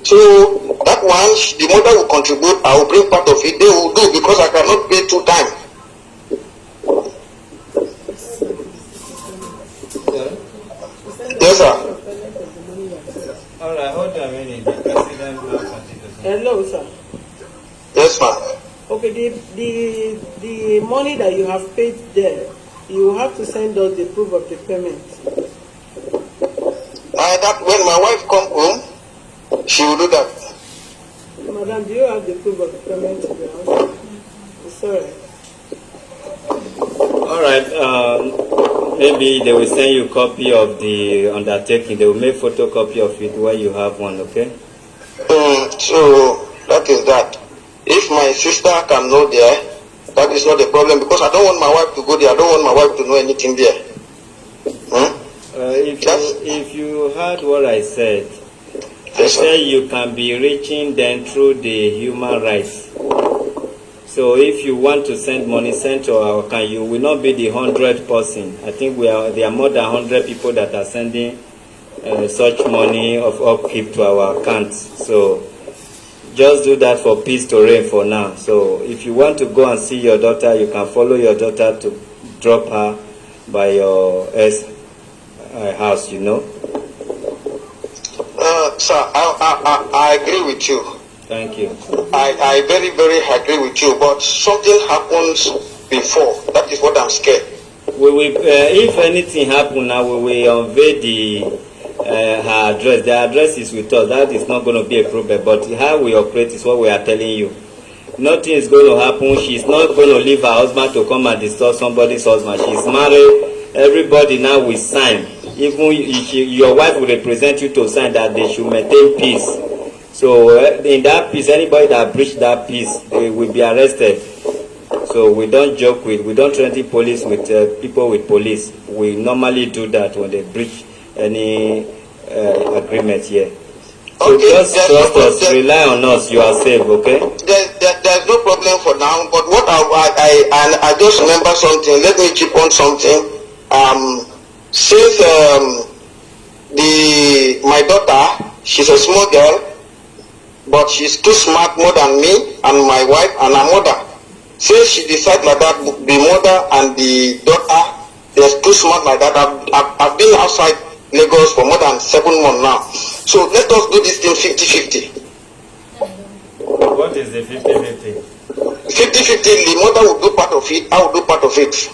so that one, the mother will contribute. I will bring part of it. They will do, because I cannot pay 2 times. Yes, sir. All right, hold on a minute. The president will continue. Hello, sir. Yes, ma'am. Okay, the money that you have paid there, you have to send us the proof of the payment. That when my wife come home, she will do that. Madam, do you have the proof of the payment in the house? It's all right. All right. Maybe they will send you a copy of the undertaking. They will make photocopy of it where you have one. Okay. So that is that. If my sister can know there, that is not a problem, because I don't want my wife to go there. I don't want my wife to know anything there. If you heard what I said, yes, I said you can be reaching them through the human rights. So if you want to send money, send to our account. You will not be the 100th person. I think there are more than 100 people that are sending such money of upkeep to our account. So just do that for peace to reign for now. So if you want to go and see your daughter, you can follow your daughter to drop her by your house, Sir, I agree with you. Thank you. I very, very agree with you. But something happens before. That is what I'm scared. We will, if anything happens now, we will unveil her address. The address is with us. That is not going to be a problem. But how we operate is what we are telling you. Nothing is going to happen. She's not going to leave her husband to come and disturb somebody's husband. She's married. Everybody now will sign. Even your wife will represent you to sign that they should maintain peace. So in that peace, anybody that breached that peace, they will be arrested. So we don't joke with, we don't threaten police with people with police. We normally do that when they breach any agreement here. So Okay, just trust us, rely on us, you are safe, okay? There's no problem for now. But what I just remember something. Let me chip on something. Since my daughter, she's a small girl, but she's too smart, more than me and my wife and her mother. Since she decided like that, the mother and the daughter, they're too smart like that. I've been outside Lagos for more than 7 months now. So let us do this thing 50-50. What is the 50-50? 50-50, the mother will do part of it, I will do part of it.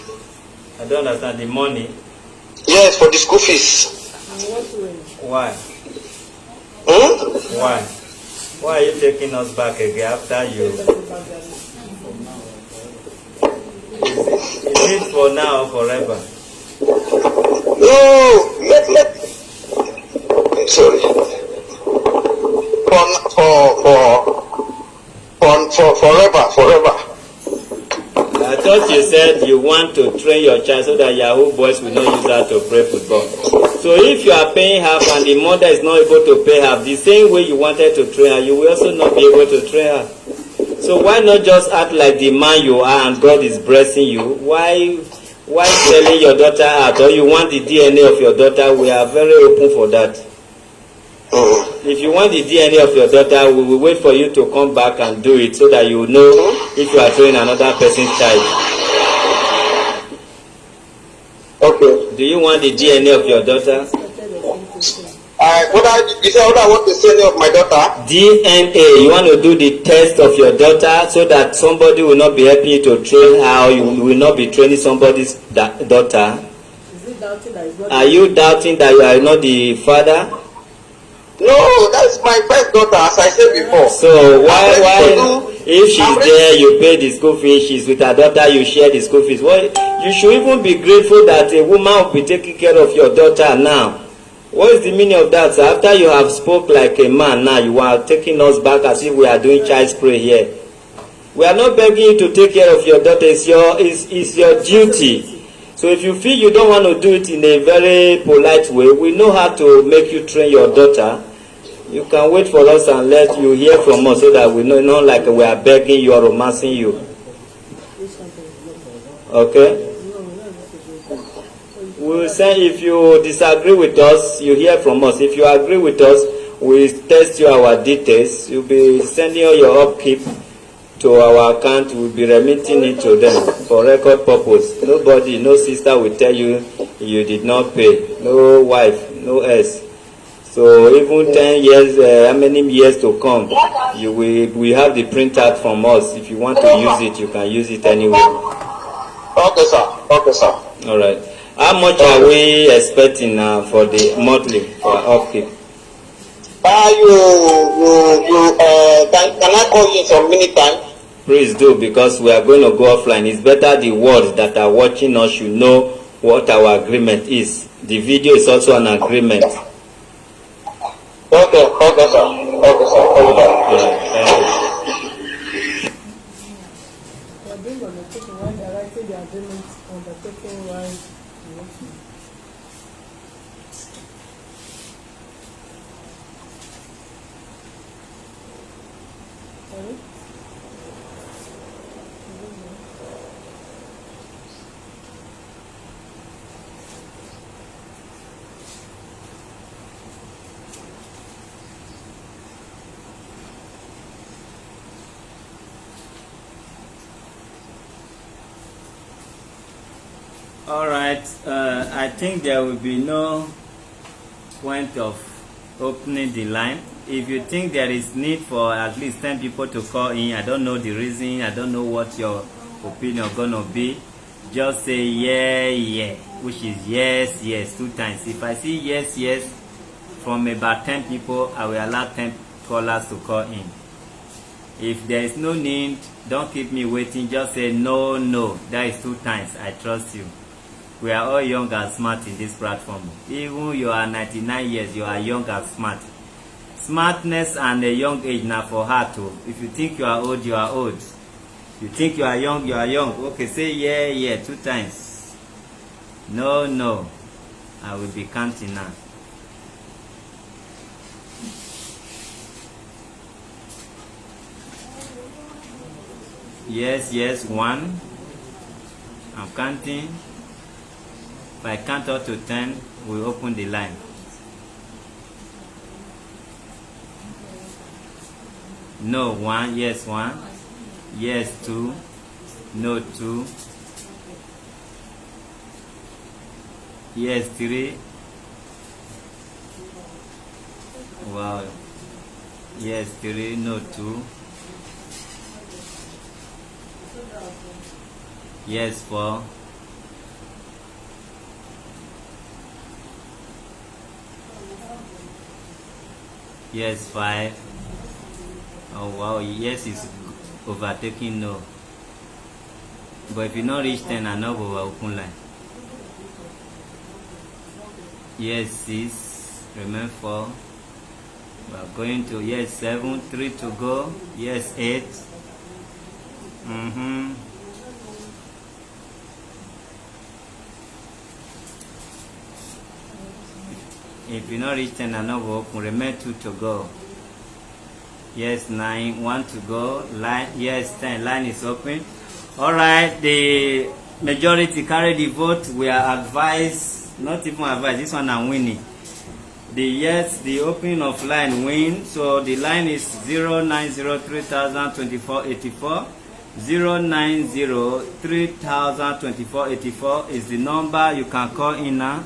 I don't understand. The money? Yes, for the school fees. Why? Why? Why are you taking us back again after you? Is it for now or forever? No, sorry. for forever. I thought you said you want to train your child so that Yahoo boys will not use her to play football. So if you are paying half and the mother is not able to pay half, the same way you wanted to train her, you will also not be able to train her. So why not just act like the man you are and God is blessing you? Why selling your daughter out? Or you want the DNA of your daughter? We are very open for that. If you want the DNA of your daughter, we will wait for you to come back and do it so that you know if you are training another person's child. Okay. Do you want the DNA of your daughter? You said what I want the DNA of my daughter? DNA. You want to do the test of your daughter so that somebody will not be helping you to train her, or you will not be training somebody's daughter. Is it doubting that it's not? Are you doubting that you are not the father? No, that's my first daughter, as I said before. So why if she's there, you pay the school fees, she's with her daughter, you share the school fees. Well, you should even be grateful that a woman will be taking care of your daughter now. What is the meaning of that? So after you have spoke like a man, now you are taking us back as if we are doing child's play here. We are not begging you to take care of your daughter. It's your duty. So if you feel you don't want to do it in a very polite way, we know how to make you train your daughter. You can wait for us and let you hear from us so that we know, not like we are begging you or romancing you. Okay? We'll say if you disagree with us, you hear from us. If you agree with us, we test you our details. You'll be sending all your upkeep to our account. We'll be remitting it to them for record purpose. Nobody, no sister will tell you you did not pay. No wife, no S. So even 10 years, how many years to come, we have the printout from us. If you want to use it, you can use it anyway. Okay, sir. Okay, sir. All right. How much are we expecting for the monthly for upkeep? Can I call you in some minute time? Please do, because we are going to go offline. It's better the world that are watching us should know what our agreement is. The video is also an agreement. Okay, sir. Okay, sir. All right. Thank you. They are doing undertaking while they are writing the agreement, undertaking while working. Sorry? All right. I think there will be no point of opening the line. If you think there is need for at least 10 people to call in, I don't know the reason, I don't know what your opinion gonna be, just say yeah, which is yes 2 times. If I see yes from about 10 people, I will allow 10 callers to call in. If there is no need, don't keep me waiting, just say no. That is 2 times. I trust you. We are all young and smart in this platform. Even you are 99 years, you are young and smart. Smartness and a young age now for her too. If you think you are old, you are old. You think you are young, you are young. Okay, say yeah 2 times. No. I will be counting now. Yes, 1. I'm counting. If I count up to 10, we open the line. No, 1. Yes, 1. Yes, 2. No, 2. Yes, 3. Wow. Yes, 3. No, 2. Yes, 4. Yes, 5. Oh wow, yes is overtaking no. But if you not reach 10, I know we will open line. Yes, 6. Remain 4. We are going to yes 7. 3 to go. Yes, 8. Mm-hmm. If you not reach 10 and not open, remain 2 to go. Yes, 9, 1 to go. Line, yes, 10. Line is open. All right, the majority carry the vote. We are advised, not even advised. This one I'm winning. The opening of line win. So the line is 090302484. 090302484 is the number you can call in now.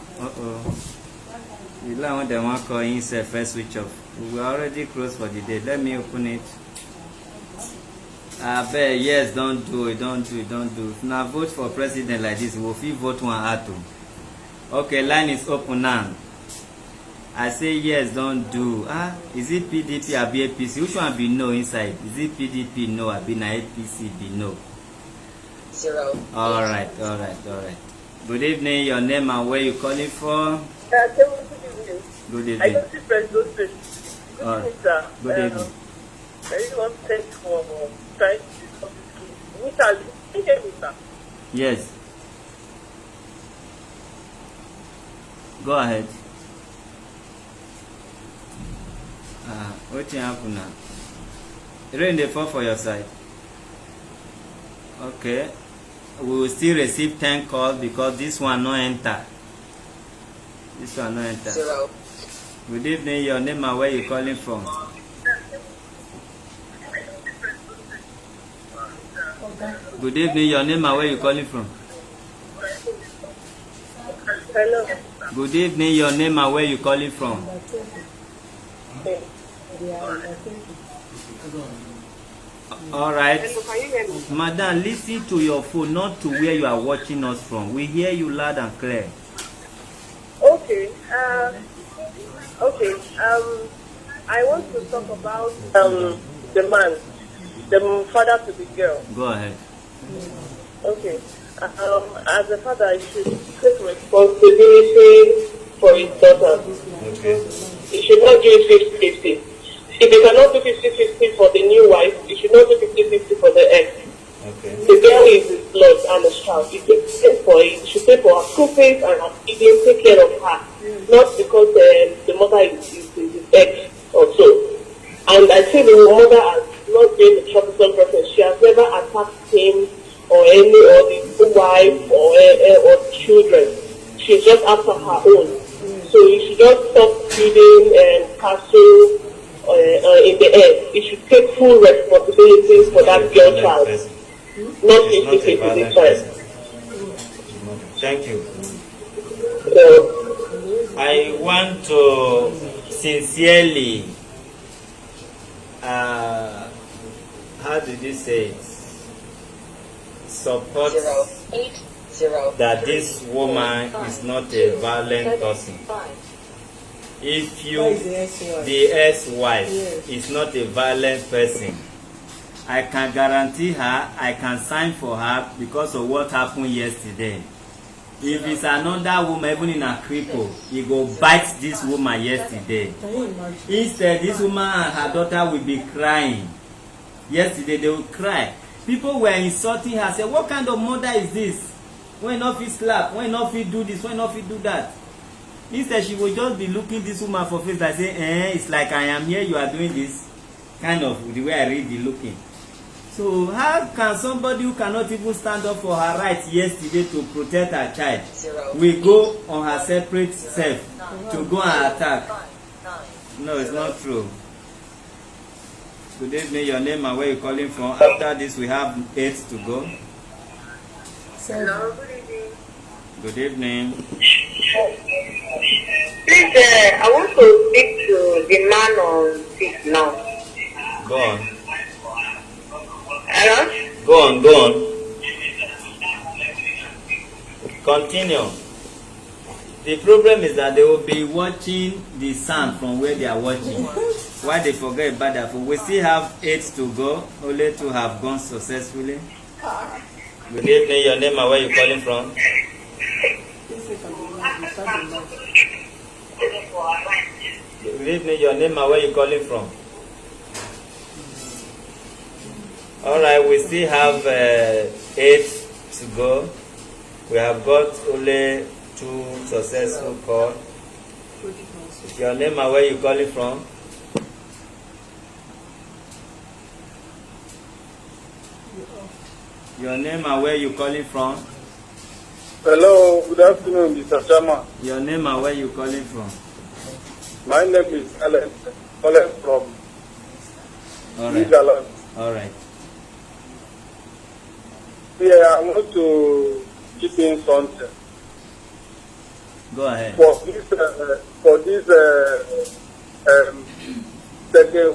The line when they want to call in say first switch off. We are already closed for the day. Let me open it. I bet yes, don't do it. If now vote for president like this, we'll feel vote one out. Okay, line is open now. I say yes, don't do. Is it PDP or APC? Which one be no inside? Is it PDP no or be na APC be no? 0. All right. Good evening. Your name and where you calling from? Good evening. I don't see President. Good evening, sir. Good evening. I really want to thank you for trying to discuss this case. Can you hear me, sir? Yes. Go ahead. What happened now? Rain the fall for your side. Okay. We will still receive 10 calls because this one no enter. 0. Good evening. Your name and where you calling from? Good evening. Your name and where you calling from? Hello. Good evening. Your name and where you calling from? All right. Hello, can you hear me? Madam, listen to your phone, not to where you are watching us from. We hear you loud and clear. Okay. I want to talk about the man, the father to the girl. Go ahead. Okay. As a father, he should take responsibility for his daughter. Okay. He should not do it 50-50. If he cannot do 50-50 for the new wife, he should not do 50-50 for the ex. Okay. The girl is his blood and his child. He should pay for it. He should pay for her school fees and her feeding, take care of her. Not because the mother is his ex or so. And I think the mother has not been a troublesome person. She has never attacked him or any or the wife or children. She's just after her own. So you should just stop feeding and castle in the air. You should take full responsibility for that girl child. Not 50-50. Thank you. I want to sincerely, how did you say it? Support 080 that this woman is not a violent person. If you, the ex-wife, is not a violent person, I can guarantee her, I can sign for her because of what happened yesterday. If it's another woman, even in a cripple, he go bite this woman yesterday. Instead, this woman and her daughter will be crying. Yesterday, they will cry. People were insulting her, say, what kind of mother is this? When not fit slap, when not fit do this, when not fit do that. Instead, she will just be looking this woman for face like say, it's like I am here, you are doing this. Kind of the way I read the looking. So how can somebody who cannot even stand up for her rights yesterday to protect her child, we go on her separate self to go and attack? No, it's not true. Good evening, your name and where you calling from. After this, we have 8 to go. Hello, good evening. Good evening. Please, I want to speak to the man on 6 now. Go on. Hello? Go on. Continue. The problem is that they will be watching the sound from where they are watching. Why they forget about that? We still have 8 to go. Only 2 have gone successfully. Good evening. Your name and where you calling from? Good evening. Your name and where you calling from? All right, we still have 8 to go. We have got only 2 successful calls. Your name and where you calling from? Your name and where you calling from? Hello, good afternoon, Mr. Chama. Your name and where you calling from? My name is Alan, calling from Netherlands. All right. Yeah, I want to chip in something. Go ahead. For this second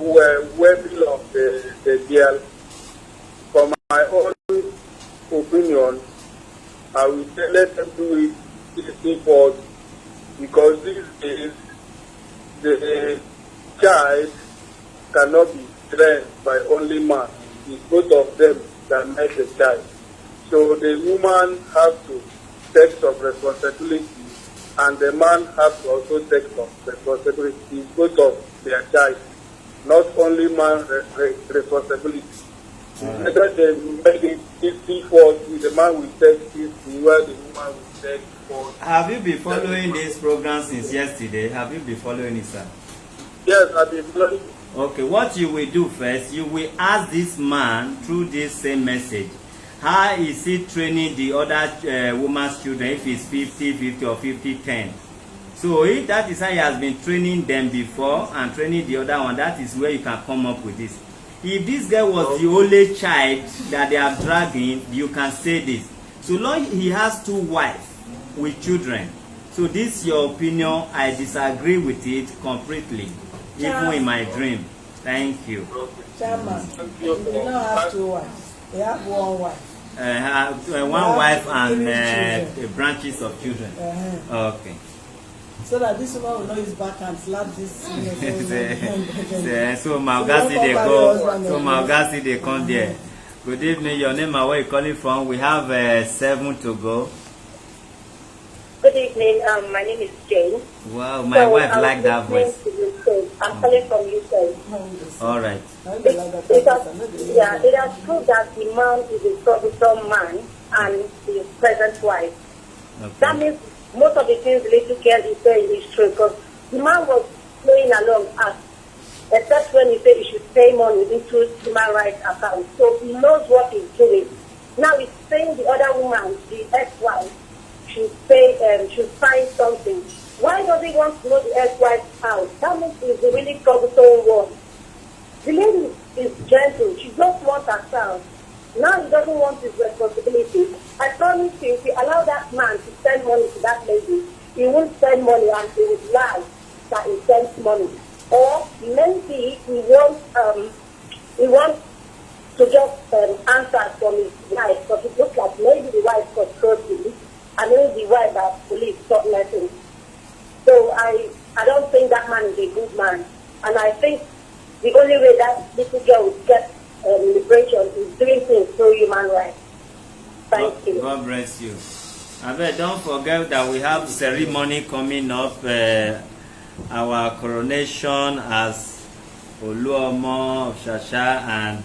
wedding of the girl, from my own opinion, I will say let them do it for, because this is the child cannot be trained by only man. It's both of them that make the child. So the woman has to take some responsibility, and the man has to also take some responsibility. It's both of their child, not only man responsibility. Better than making it for the man will take it, where the woman will take for. Have you been following this program since yesterday? Have you been following it, sir? Yes, I've been following. Okay, what you will do first, you will ask this man through this same message, how is he training the other woman's children, if it's 50-50 or 50-10. So if that is how he has been training them before and training the other one, that is where you can come up with this. If this girl was the only child that they are dragging, you can say this. So long he has 2 wives with children. So this is your opinion. I disagree with it completely, even in my dream. Thank you. Chairman, they don't have 2 wives. They have 1 wife. One wife and branches of children. Okay. So that this woman will not use backhand slap this. So Malgasi they come there. Good evening. Your name and where you calling from? We have 7 to go. Good evening. My name is Jane. Wow, my wife like that voice. I'm calling from UK. All right. It has proved that the man is a troublesome man and his present wife. Okay. That means most of the things the little girl is saying is true, because the man was playing along us, except when he said he should pay money into human rights account. So he knows what he's doing. Now he's saying the other woman, the ex-wife, should pay, should sign something. Why does he want to know the ex-wife's house? That means he's a really troublesome one. The lady is gentle. She just wants herself. Now he doesn't want his responsibility. I promise you, if you allow that man to send money to that lady, he won't send money and he would lie that he sends money. Or maybe he wants to just answer from his wife, because it looks like maybe the wife controls him, and maybe the wife that police stop letting. So I don't think that man is a good man, and I think the only way that little girl would get liberation is doing things through human rights. Thank you. God bless you. But don't forget that we have ceremony coming up. Our coronation as Oluomo of Shasha and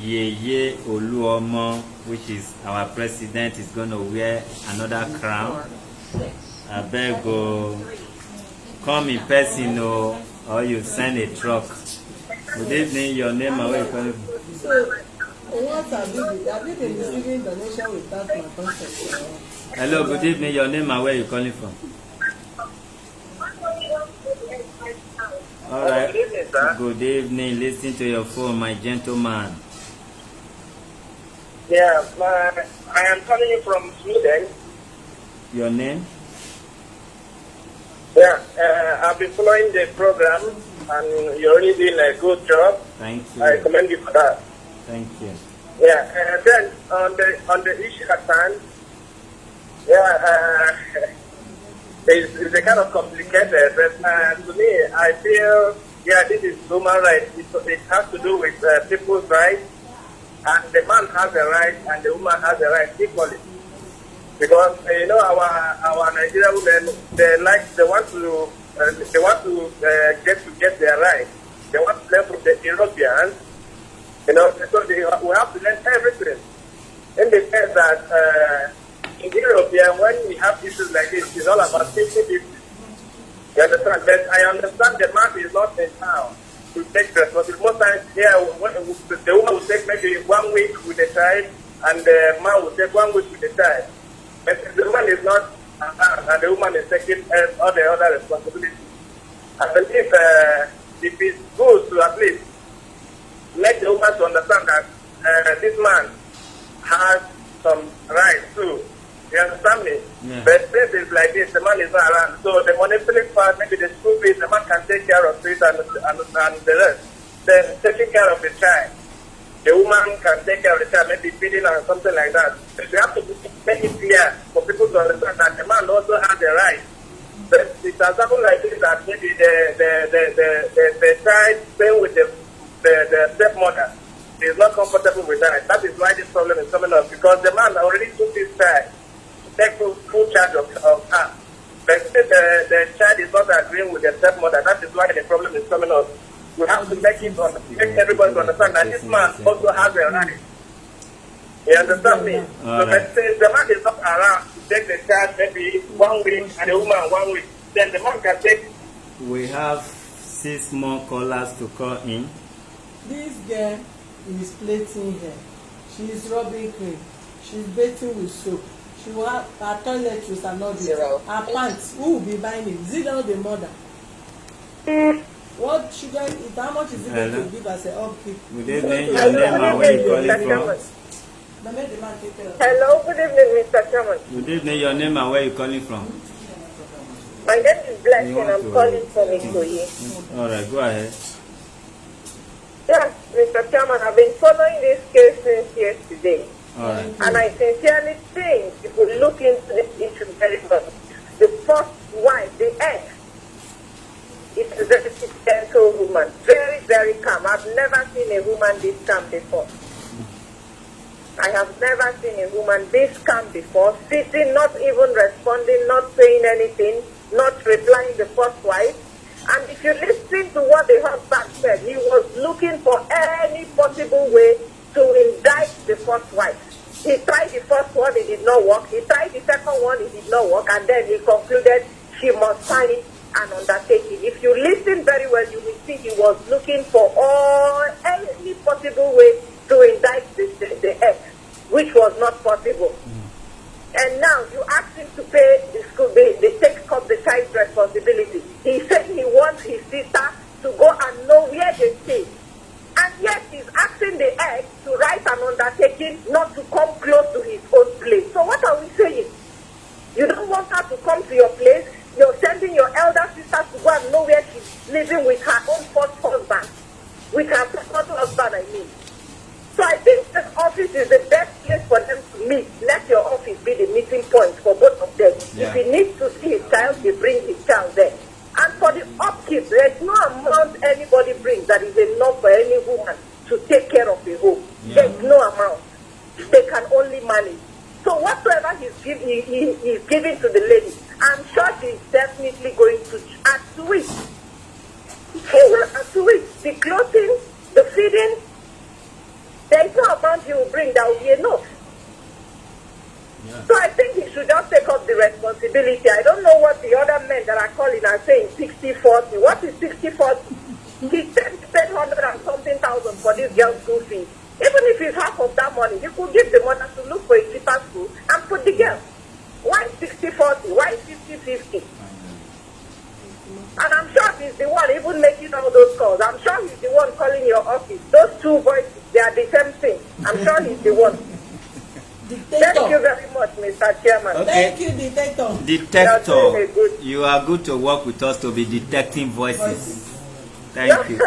Yeye Oluomo, which is our president, is going to wear another crown. I beg go come in person or you send a truck. Good evening, your name and where you calling from? So, what have you been receiving donation without my consent? Hello, good evening, your name and where you calling from? All right. Good evening, sir. Good evening. Listen to your phone, my gentleman. Yeah, I am calling you from Sweden. Your name? Yeah, I've been following the program, and you're really doing a good job. Thank you. I commend you for that. Thank you. Yeah, then on the issue at hand, yeah, it's a kind of complicated, but to me, I feel, yeah, this is human rights. It has to do with people's rights, and the man has a right, and the woman has a right equally. Because you know our Nigerian women, they want to get their rights. They want to learn from the Europeans, You know, so we have to learn everything. In the sense that in Europe, when we have issues like this, it's all about 50-50. You understand? But I understand the man is not in town to take responsibility. Most times, the woman will take maybe 1 week with the child, and the man will take 1 week with the child. But if the woman is not around, and the woman is taking all the other responsibilities, I believe if it's good to at least let the woman to understand that this man has some rights too. You understand me? Yeah. But since it's like this, the man is not around. So the monetary part, maybe the school fees, the man can take care of it and the rest. Then taking care of the child. The woman can take care of the child, maybe feeding or something like that. But you have to make it clear for people to understand that the man also has the right. But it has happened like this that maybe the child staying with the stepmother is not comfortable with that. That is why this problem is coming up, because the man already took his child to take full charge of her. But since the child is not agreeing with the stepmother, that is why the problem is coming up. We have to make everybody to understand that this man also has a right. You understand me? So but since the man is not around to take the child maybe 1 week and the woman 1 week, then the man can take. We have 6 more callers to call in. This girl is plating hair. She is rubbing cream. She's bathing with soap. She will have her toiletries and all this. Her pants. Who will be buying it? Is it not the mother? What sugar is? How much is it going to give us a upkeep? Good evening. Your name and where you calling from? Hello, good evening, Mr. Chairman. Good evening. Your name and where you calling from? My name is Blessing. I'm calling from Ikoyi. All right, go ahead. Yes, Mr. Chairman, I've been following this case since yesterday. All right. And I sincerely think if we look into this issue very well, the first wife, the ex, is a very gentle woman. Very, very calm. I've never seen a woman this calm before. I have never seen a woman this calm before, sitting, not even responding, not saying anything, not replying the first wife. And if you listen to what the husband said, he was looking for any possible way to indict the first wife. He tried the first one, it did not work. He tried the second one, it did not work. And then he concluded she must sign an undertaking. If you listen very well, you will see he was looking for any possible way to indict the ex, which was not possible. And now you ask him to pay the school, they take up the child's responsibility. He said he wants his sister to go and know where they stay. And yet he's asking the ex to write an undertaking not to come close to his own place. So what are we saying? You don't want her to come to your place. You're sending your elder sister to go and know where she's living with her own first husband. With her second husband, I mean. So I think this office is the best place for them to meet. Let your office be the meeting point for both of them. Yeah. If he needs to see his child, they bring his child there. And for the upkeep, there's no amount anybody brings that is enough for any woman to take care of the home. Yeah. There's no amount. They can only manage. So whatsoever he's giving to the lady, I'm sure she's definitely going to add to it. She will add to it. The clothing, the feeding, there's no amount he will bring that will be enough. Yeah. So I think he should just take up the responsibility. I don't know what the other men that are calling are saying 60-40. What is 60-40? He spent 100 and something thousand for this girl's school fees. Even if it's half of that money, you could give the mother to look for a cheaper school and put the girl. Why 60-40? Why 50-50? And I'm sure he's the one even making all those calls. I'm sure he's the one calling your office. Those two voices, they are the same thing. I'm sure he's the one. Dictator. Thank you very much, Mr. Chairman. Okay. Thank you, Dictator. Detector, you are good to work with us to be detecting voices. Thank you.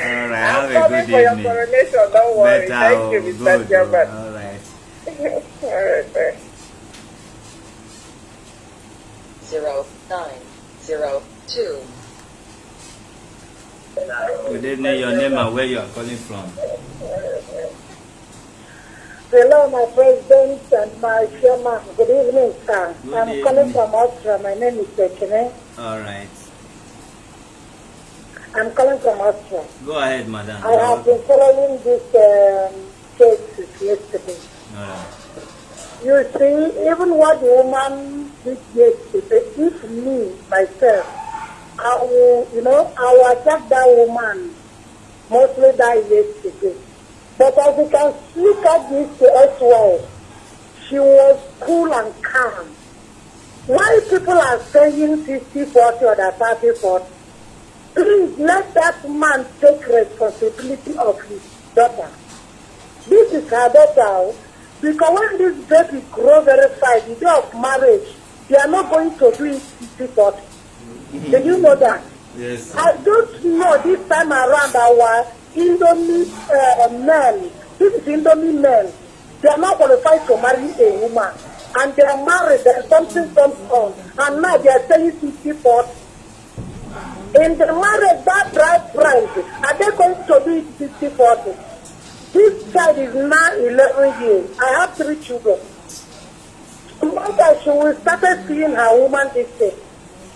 All right, have a good for your evening. coronation, don't worry. Better, Thank you, good, Mr. Chairman. all right. All right, bye. 0902. Good evening, your name and where you are calling from. Hello, my president and my chairman. Good evening, sir. Good I'm evening. calling from Austria. My name is Bekene. All right. I'm calling from Austria. Go ahead, madam. I have been following this case since yesterday. Alright. You see, even what the woman did yesterday, if me, myself, I will attack that woman, mostly that yesterday. But as you can look at this ex-wife, she was cool and calm. Why people are saying 60-40 or the 30-40? Please let that man take responsibility of his daughter. This is her daughter. Because when this baby grows very fast, the day of marriage, they are not going to do it 60-40. Do you know that? Yes. I don't know this time around our Indomie men. This is Indomie men. They are not qualified to marry a woman. And they are married, there's something comes on. And now they are saying 60-40. In the marriage, that bride price, are they going to do it 60-40? This child is now 11 years. I have 3 children. Mother, she will start seeing her woman this day.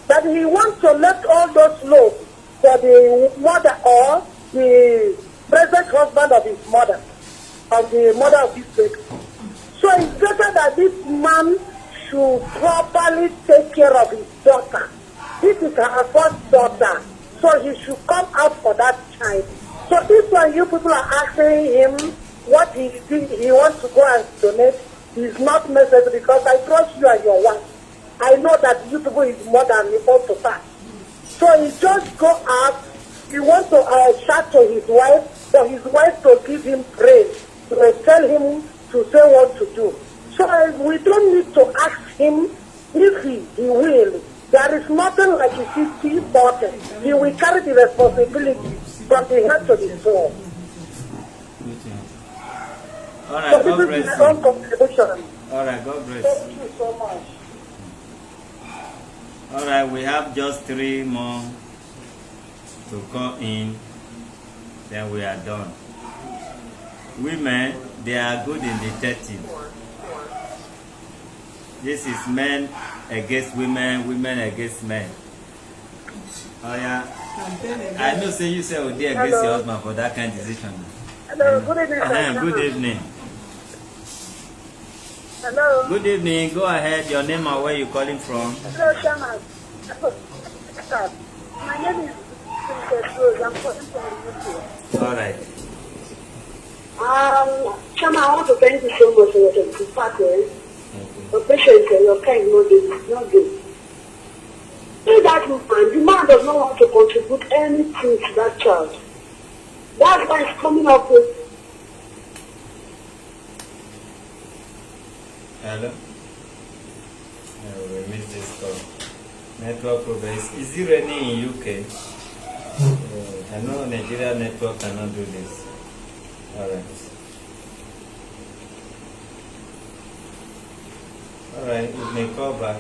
That he wants to let all those loads for the mother or the present husband of his mother, of the mother of this baby. So it's better that this man should properly take care of his daughter. This is her first daughter. So he should come out for that child. So this one, you people are asking him what he wants to go and donate is not necessary because I trust you and your wife. I know that you people is more than able to pass. So he just go out. He wants to shout to his wife for his wife to give him praise, to tell him to say what to do. So we don't need to ask him if he will. There is nothing like a 60-40. He will carry the responsibility from the head to the soul. All right, So God this is bless my you. own contribution. All right, God bless Thank you. you so much. All right, we have just 3 more to call in, then we are done. Women, they are good in detective. This is men against women, women against men. Oh yeah. I know say you say Odi against your husband for that kind of decision. Hello, good evening. Good evening. Hello. Good evening. Go ahead. Your name and where you calling from? Hello, Shaman. My name is Rose. I'm calling from the All right. Shaman, I want to thank you so much for your sacrifice. Your patience and your kind, not good. See that man, the man does not want to contribute anything to that child. That's why he's coming up with. Hello? We missed this call. Network problem. Is it raining in UK? I know Nigeria network cannot do this. Alright. Alright, we may call back.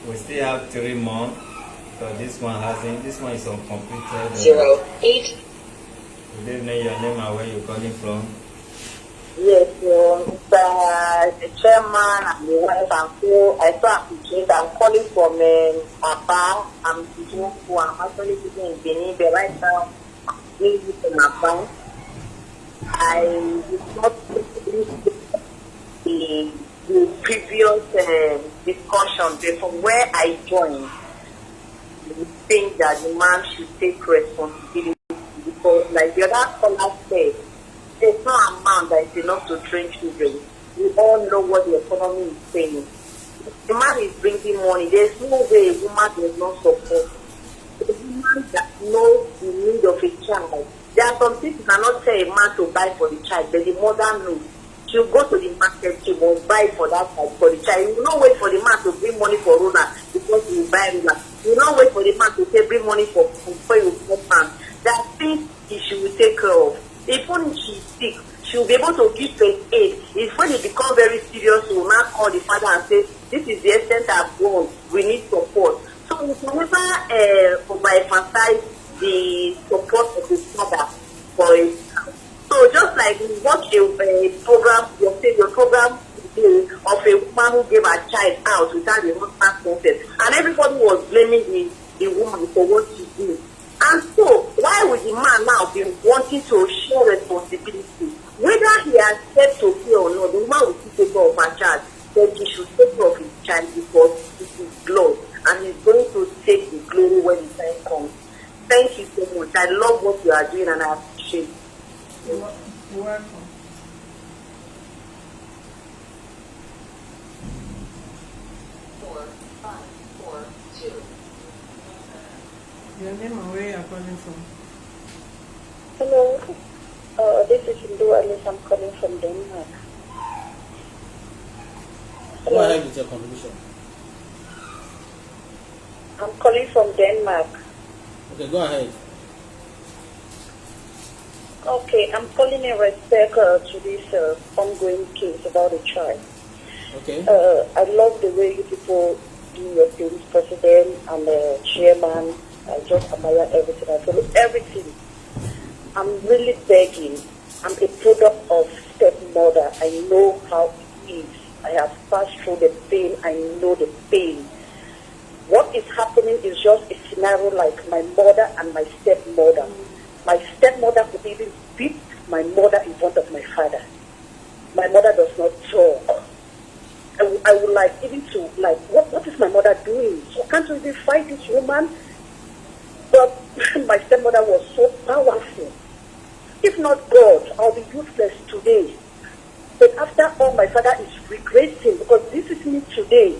We still have 3 more. But this one is uncompleted. 08. Good evening, your name and where you calling from? Yes, the chairman and the wife and so I saw application. I'm calling from Aba. I'm actually sitting in Benin, but right now I'm doing it in Aba. I did not the previous discussion before where I joined. We think that the man should take responsibility because, like the other caller said, there's no amount that is enough to train children. We all know what the economy is saying. The man is bringing money. There's no way a woman does not support. The woman that knows the need of a child. There are some things you cannot tell a man to buy for the child, but the mother knows. She'll go to the market, she will buy for that child, for the child. You will not wait for the man to bring money for Rona because he will buy Rona. You will not wait for the man to say bring money for you will man. There are things she will take care of. Even if she's sick, she will be able to give first aid. It's when it becomes very serious, she will now call the father and say, this is the extent I've gone, we need support. So we can never overemphasize the support of the father for it. So just like we watch a program, your program today of a woman who gave her child out without the husband's consent, and everybody was blaming the woman for take care of her child, then he should take care of his child because it is blood and he's going to take the glory when the time comes. Thank you so much. I love what you are doing and I appreciate it. You're welcome. Your name and where you are calling from? Hello, this is Hindu Alice. I'm calling from Denmark. Go ahead with your contribution. I'm calling from Denmark. Okay, go ahead. Okay, I'm calling in respect to this ongoing case about the child. Okay. I love the way you people do your things, President and the chairman. I just admire everything. I follow everything. I'm really begging. I'm a product of stepmother. I know how it is. I have passed through the pain. I know the pain. What is happening is just a scenario like my mother and my stepmother. My stepmother could even beat my mother in front of my father. My mother does not talk. I would like even to, like, what is my mother doing? So can't we even fight this woman? But my stepmother was so powerful. If not God, I'll be useless today. But after all, my father is regretting because this is me today.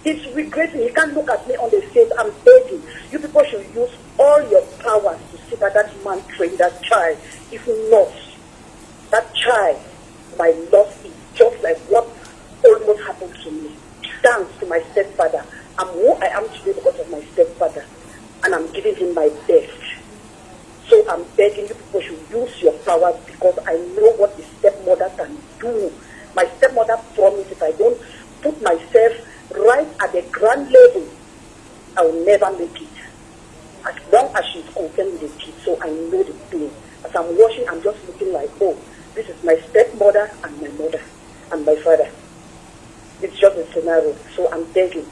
He's regretting. He can't look at me on the face. I'm begging. You people should use all your powers to see that that man trained that child. If not, that child, my loss is just like what almost happened to me. Thanks to my stepfather. I'm who I am today because of my stepfather. And I'm giving him my best. So I'm begging you people should use your powers because I know what the stepmother can do. My stepmother promised if I don't put myself right at the ground level, I will never make it. As long as she's concerned with the kids, so I know the pain. As I'm watching, I'm just looking like, oh, this is my stepmother and my mother and my father. It's just a scenario. So I'm begging.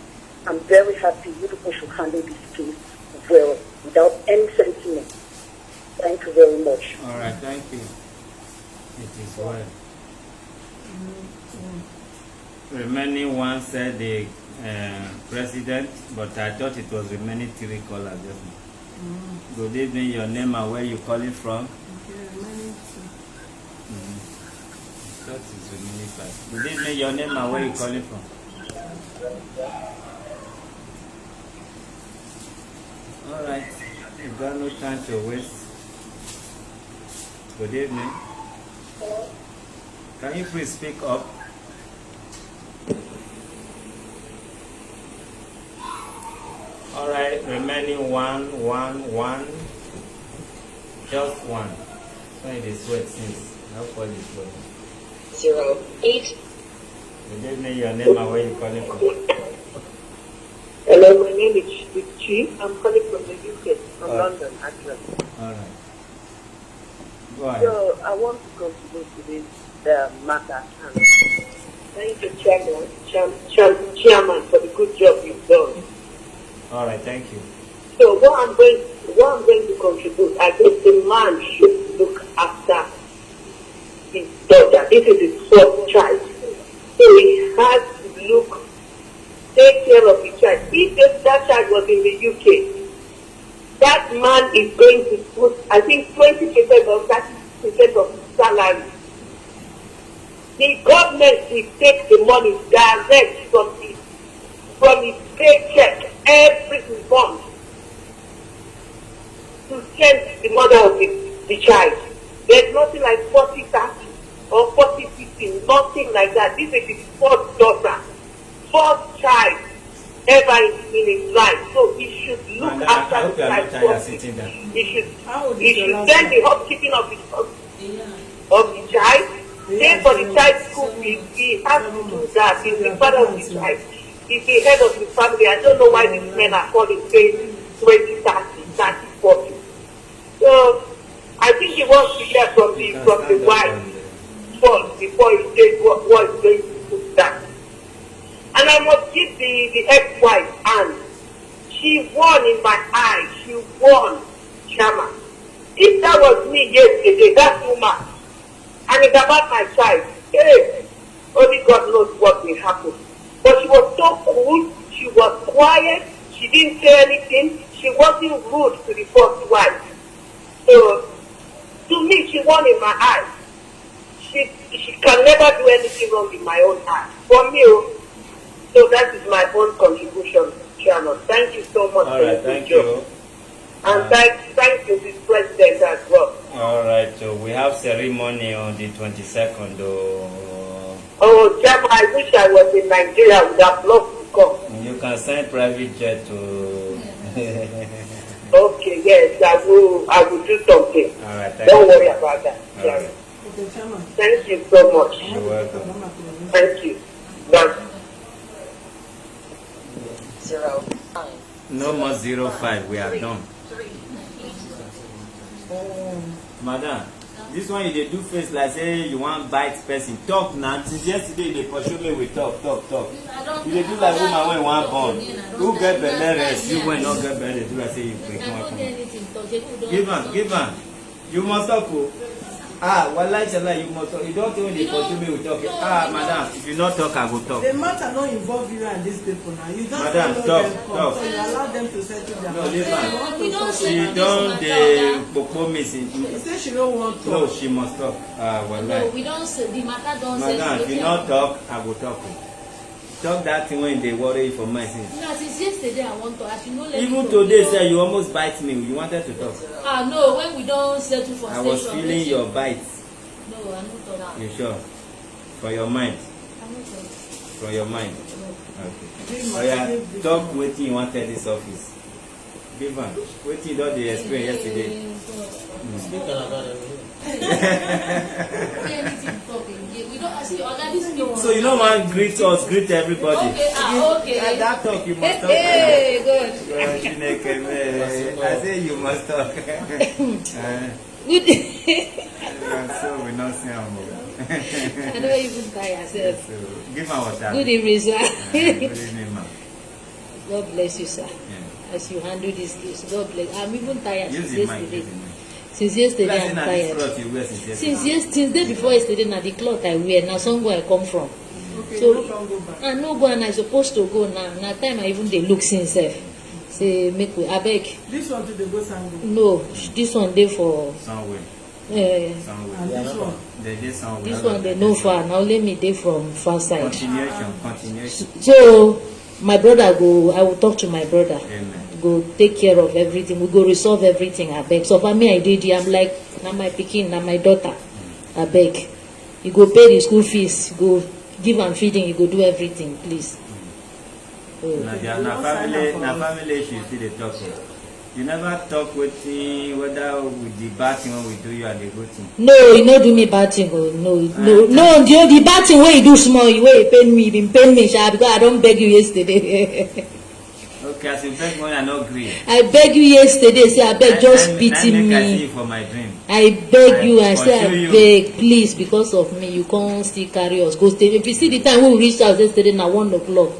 I'm very happy you people should handle this case well, without any sentiment. Thank you very much. All right, thank you. It is well. Remaining one said the president, but I thought it was remaining 3 callers just now. Good evening, your name and where you calling from? That is remaining 5. Good evening, your name and where you calling from? All right, you've got no time to waste. Good evening. Hello? Can you please speak up? All right, remaining one. Just one. So it is wet since. How far is wet? 08. Good evening, your name and where you calling from? Hello, my name is Chi. I'm calling from the UK, from London, actually. All right. Go ahead. So I want to contribute to this matter. And thank you, Chairman, for the good job you've done. All right, thank you. So what I'm going to contribute, I think the man should look after his daughter. This is his fourth child. So he has to take care of the child. If that child was in the UK, that man is going to put, I think, 20% or 30% of his salary. The government will take the money direct from his paycheck every month to send the mother of the child. There's nothing like 40-30 or 40-50, nothing like that. This is his fourth daughter, fourth child ever in his life. So he should look after the child properly. He should send the housekeeping of the child, pay for the child's school fees. He has to do that. He's the father of the child. He's the head of the family. I don't know why these men are calling paying 20, 30, 40. So I think he wants to hear from the wife first before he says what is going to put down. And I must give the ex-wife, and she won in my eyes. She won, Chama. If that was me yesterday, that woman, and it's about my child, hey, only God will happen. But she was so cool, she was quiet, she didn't say anything, she wasn't rude to the first wife. So, to me, she won in my eyes. She can never do anything wrong in my own eyes. For me, so that is my own contribution, Chairman. Thank you so much. All right, thank you. And thank you, this president as well. All right, so we have ceremony on the 22nd. Oh, Chairman, I wish I was in Nigeria. I would have loved to come. You can send private jet to. Okay, yes, I will do something. All right, don't worry about that. All right. Thank you so much. You're welcome. Thank you. Bye. 09. No more 05. We are done. Madam, this one you dey do face like say you wan bite person. Talk now. Since yesterday they pursue me with talk. You dey do like woman when you wan born. Who get belle rest? You when not get belle do like say you break one. Give am. You must talk o. Wallahi Shala, you must talk. You don't tell me they pursue me with talk. Madam, if you not talk, I go talk. The matter not involve you and these people now. You just Madam, talk. So you allow them to settle their No, leave her. She She don't dey popo me since. She say she don't want to. No, she must talk. Wallahi. No, we don't say the matter don't say. Madam, if you not talk, I go talk. Talk that thing when they worry you for my sins. No, since yesterday I want to. As you know, let Even me today, sir, you almost bite me. You wanted to talk. No, when we don't settle for I was feeling your bite. No, I'm not talking. You sure? For your mind. I'm not talking. For your mind. Okay. Oh yeah, talk wetin you wan tell this office. Give am. Wetin you don dey explain yesterday. So you no wan greet us, greet everybody. Okay. That talk you must talk. Hey, good. I say you must talk. Good. So we not see am. I don't even tire yourself. Give am water. Good evening, sir. Good evening, ma'am. God bless you, sir. Yeah. As you handle this case, God bless. I'm even tired Use since the mic, yesterday. use the mic. Since yesterday, Like I'm na tired. this cloth you wear since yesterday. Since day before yesterday, now the cloth I wear, now somewhere I come from. Okay, So no come go back. I no go and I supposed to go now. Now time I even dey look since sef. Say make we abeg. This one to the go Sango. No, this one dey for. Somewhere. And Somewhere. this one. They dey somewhere. This one dey no far. Now let me dey from far side. Continuation. So my brother go. I will talk to my brother. Amen. Go take care of everything. We go resolve everything. Abeg. So for me, I dey there. I'm like, na my pikin, na my daughter. Abeg. You go pay the school fees. You go give am feeding. You go do everything, please. Na family issue still dey talk. You never talk wetin whether with the bad thing wey we do you and the good thing. No, you no do me bad thing. Oh, no. The bad thing wey you do small, wey you pain me, been pain me, sha, because I don beg you yesterday. Okay, as you beg money, I no gree. I beg you yesterday, say abeg just pity me. I see you for my dream. I beg you, I say pursue you. abeg, please, because of me, you can't still carry us go stay. If you see the time when we reach house yesterday, na 1 o'clock.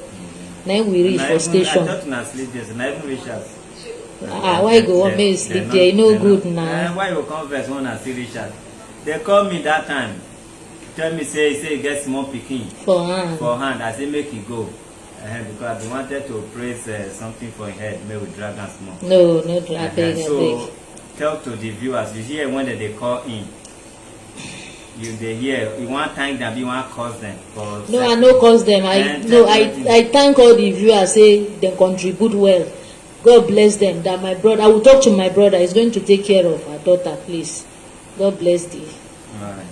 Na we reach for station. I thought na sleep yesterday, na even reach house. Why you go want me sleep there? E no good na. Why you come vex when I still reach house? They call me that time, tell me say you get small pikin For hand. I say make e go. Because they wanted to praise something for him head, may we drag am small. No, abeg. So tell to the viewers, you hear when they call in, you dey hear, you want thank them, you want curse them for. No, I no curse them. I thank all the viewers, say they contribute well. God bless them. That my brother, I will talk to my brother. He's going to take care of our daughter, please. God bless thee. Alright.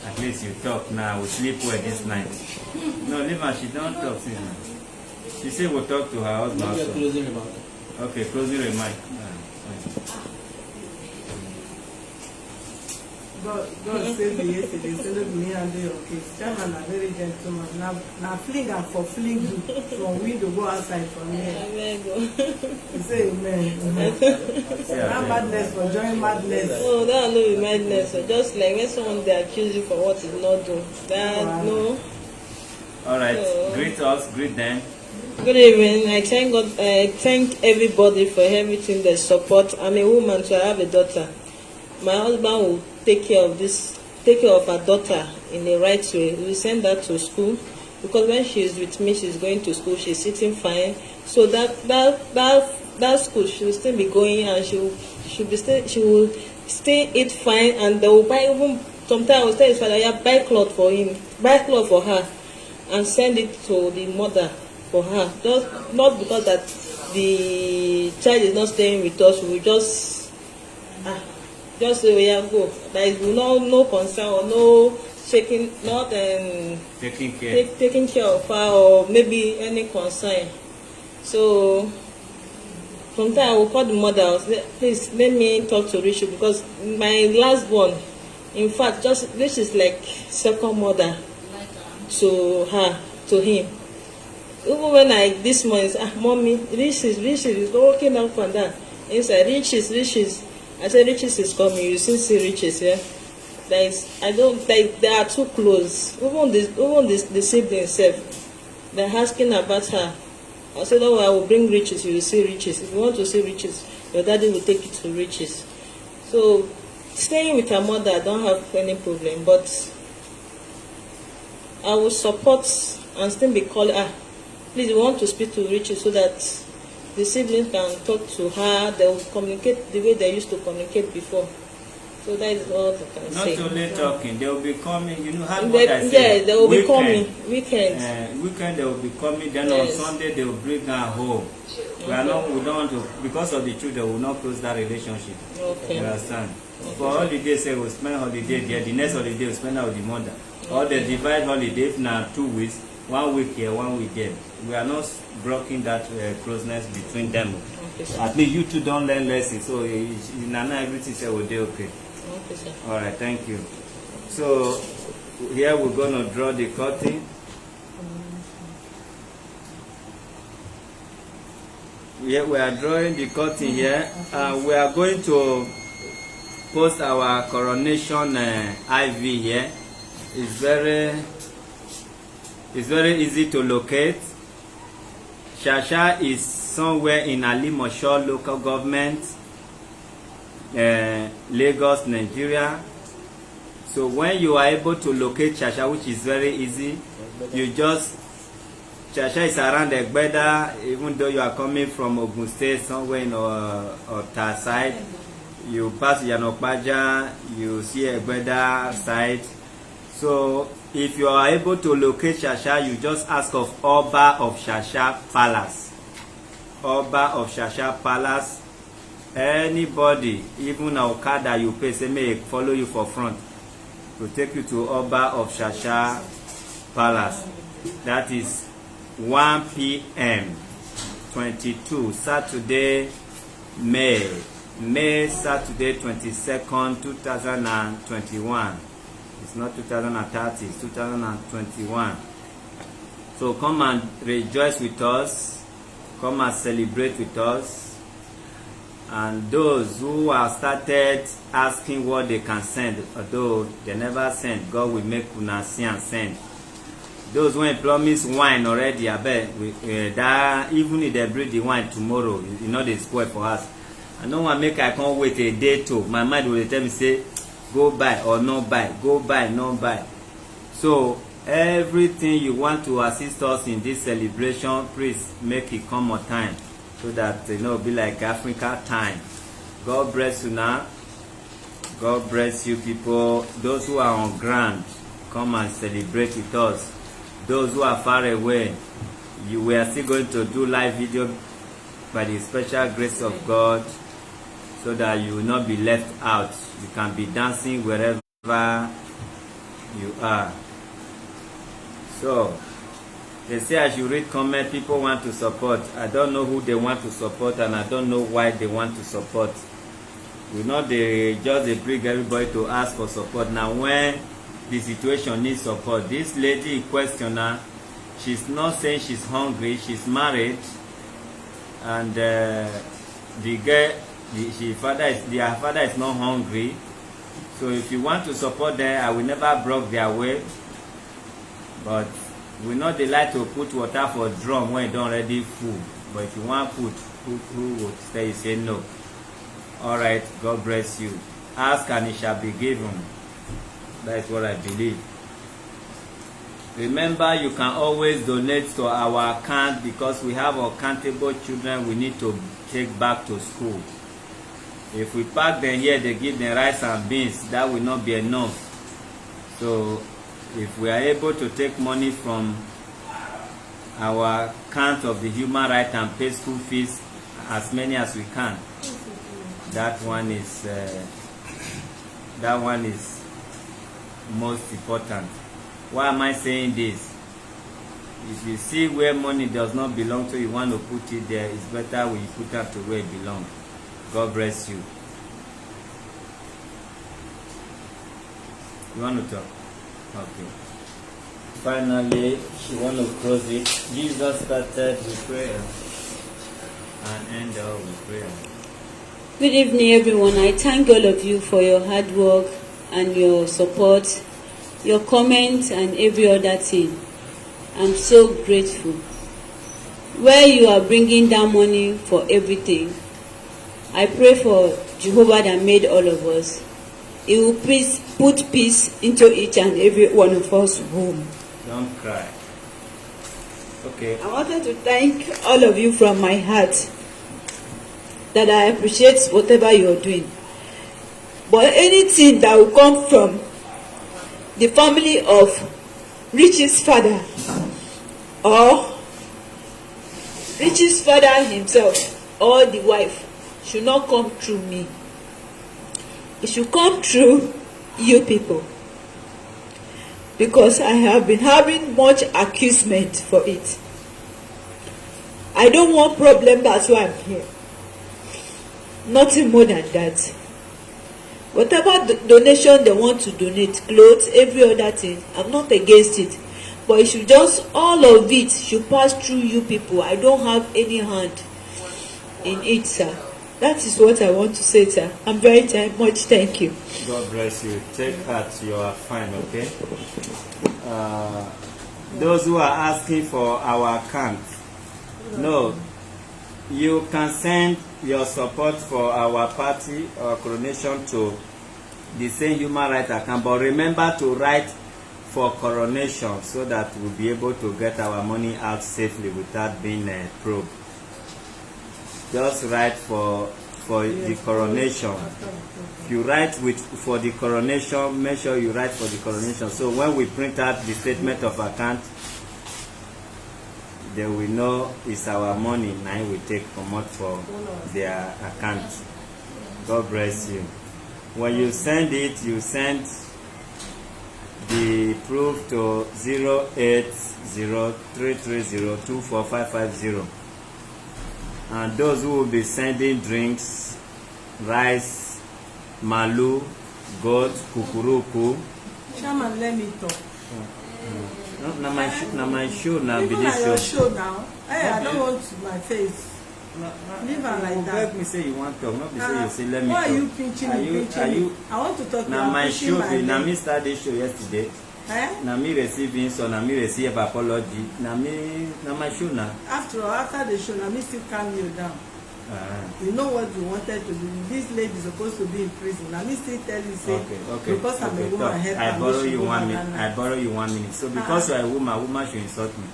At least you talk now. We sleep well this night. No, leave her. She don't talk since now. She said we'll talk to her husband. Maybe a Also. closing remark. Okay, closing remark. God saved me yesterday, saved me and your case. Chairman a very gentleman. Now fling and for fling you from window go outside from here. You say amen. Now madness for join madness. No, that no be madness. So just like when someone they accuse you for what is not done. That no. Alright, greet us, greet them. Good evening. I thank God. I thank everybody for everything they support. I'm a woman, so I have a daughter. My husband will take care of our daughter in the right way, we send her to school, because when she is with me, she's going to school, she's sitting fine. So that school, she will still be going, and she will stay eat fine, and they will buy, even sometimes I will tell his father, yeah, buy cloth for him, buy cloth for her, and send it to the mother for her. Just not because that the child is not staying with us, we will just say, oh yeah, go. There is no concern or no shaking, not taking care of her, or maybe any concern. So sometimes I will call the mother, I will say, please let me talk to Richie, because my last born, in fact, this is like second mother to him. Even when this morning say, mommy, Riches is walking up and down. He said, Riches. I said, Riches is coming. You see Riches, yeah? They are too close. Even the siblings self, they're asking about her. I said, oh, I will bring Riches. You will see Riches. If you want to see Riches, your daddy will take you to Riches. So staying with her mother, I don't have any problem, but I will support and still be calling, please, we want to speak to Riches so that the siblings can talk to her. They will communicate the way they used to communicate before. So that is all I can say. Not only talking, they will be coming. You know how I say? Yeah, they will be coming. Weekend. Weekend they will be coming. Then yes. On Sunday they will bring her home. We don't want to, because of the children, we will not close that relationship. Okay. You understand? Okay. For holiday, say we'll spend holiday there. The next holiday we'll spend out with the mother. Okay. Or they divide holiday if now 2 weeks. 1 week here, 1 week there. We are not blocking that closeness between them. Okay, at least you two don't learn lessons. So Nana, everything say will do okay. Okay, sir. All right, thank you. So here we're gonna draw the curtain. Yeah, we are drawing the curtain here. We are going to post our coronation IV here. It's very easy to locate. Shasha is somewhere in Alimosho local government, Lagos, Nigeria. So when you are able to locate Shasha, which is very easy, Shasha is around Egbeda. Even though you are coming from Ogun State, somewhere in Ota side, you pass Yanokbaja, you see Egbeda side. So if you are able to locate Shasha, you just ask of Oba of Shasha Palace. Oba of Shasha Palace. Anybody, even Okada you pay, say may follow you for front, to take you to Oba of Shasha Palace. That is 1 p.m. 22 Saturday, May Saturday 22nd, 2021. It's not 2030, it's 2021. So come and rejoice with us. Come and celebrate with us. And those who have started asking what they can send, although they never send, God will make una see and send. Those who promise wine already, I bet that even if they bring the wine tomorrow, you know they spoil for us. I don't want to make I can't wait a day too. My mind will tell me say, go buy or not buy, go buy, not buy. So everything you want to assist us in this celebration, please make it come on time, so that be like Africa time. God bless you now. God bless you people. Those who are on ground, come and celebrate with us. Those who are far away, we are still going to do live video by the special grace of God, so that you will not be left out. You can be dancing wherever you are. So they say as you read comment, people want to support. I don't know who they want to support, and I don't know why they want to support. We know they bring everybody to ask for support. Now when the situation needs support, this lady in question, she's not saying she's hungry. She's married, and the girl, their father is not hungry. So if you want to support them, I will never block their way. But we know they like to put water for drum when it don't already full. But if you want to put, who would stay? Say no. All right, God bless you. Ask and it shall be given. That is what I believe. Remember, you can always donate to our account because we have accountable children we need to take back to school. If we pack them here, they give them rice and beans, that will not be enough. So if we are able to take money from our account of the human right and pay school fees as many as we can, that one is most important. Why am I saying this? If you see where money does not belong to you, want to put it there, it's better when you put it to where it belongs. God bless you. You want to talk? Okay. Finally, you want to close it. Jesus started with prayer and ended with prayer. Good evening, everyone. I thank all of you for your hard work and your support, your comments, and every other thing. I'm so grateful. Where you are bringing down money for everything, I pray for Jehovah that made all of us. He will please put peace into each and every one of us home. Don't cry. Okay. I wanted to thank all of you from my heart, that I appreciate whatever you're doing. But anything that will come from the family of Richie's father or Richie's father himself or the wife should not come through me. It should come through you people, because I have been having much accusation for it. I don't want problem, that's why I'm here. Nothing more than that. Whatever donation they want to donate, clothes, every other thing, I'm not against it. But it should just, all of it should pass through you people. I don't have any hand in it, sir. That is what I want to say, sir. I'm very much thank you. God bless you. Take heart, you are fine, okay? Those who are asking for our account, no, you can send your support for our party or coronation to the same human rights account, but remember to write for coronation so that we'll be able to get our money out safely without being probed. Just write for the coronation. If you write for the coronation, make sure you write for the coronation. So when we print out the statement of account, they will know it's our money. Now we take promote for their account. God bless you. When you send it, you send the proof to 08033024550. And those who will be sending drinks, rice, malu, goat, kukuruku. Chairman, let me talk. Na my show now. Even na your show now. Hey, I don't want my face. Leave her like that. Let me say you want to talk, not be say you say let me why talk. Why are you pinching me? I want to talk. Na my show. Na me start the show yesterday. Na me receiving, so na me receive apology. Na my show now. After the show, na me still calm you down. You know what you wanted to do. This lady is supposed to be in prison. Na me still tell you say because I'm a woman, I borrow you 1 minute. I borrow you 1 minute. So because you are a woman should insult me.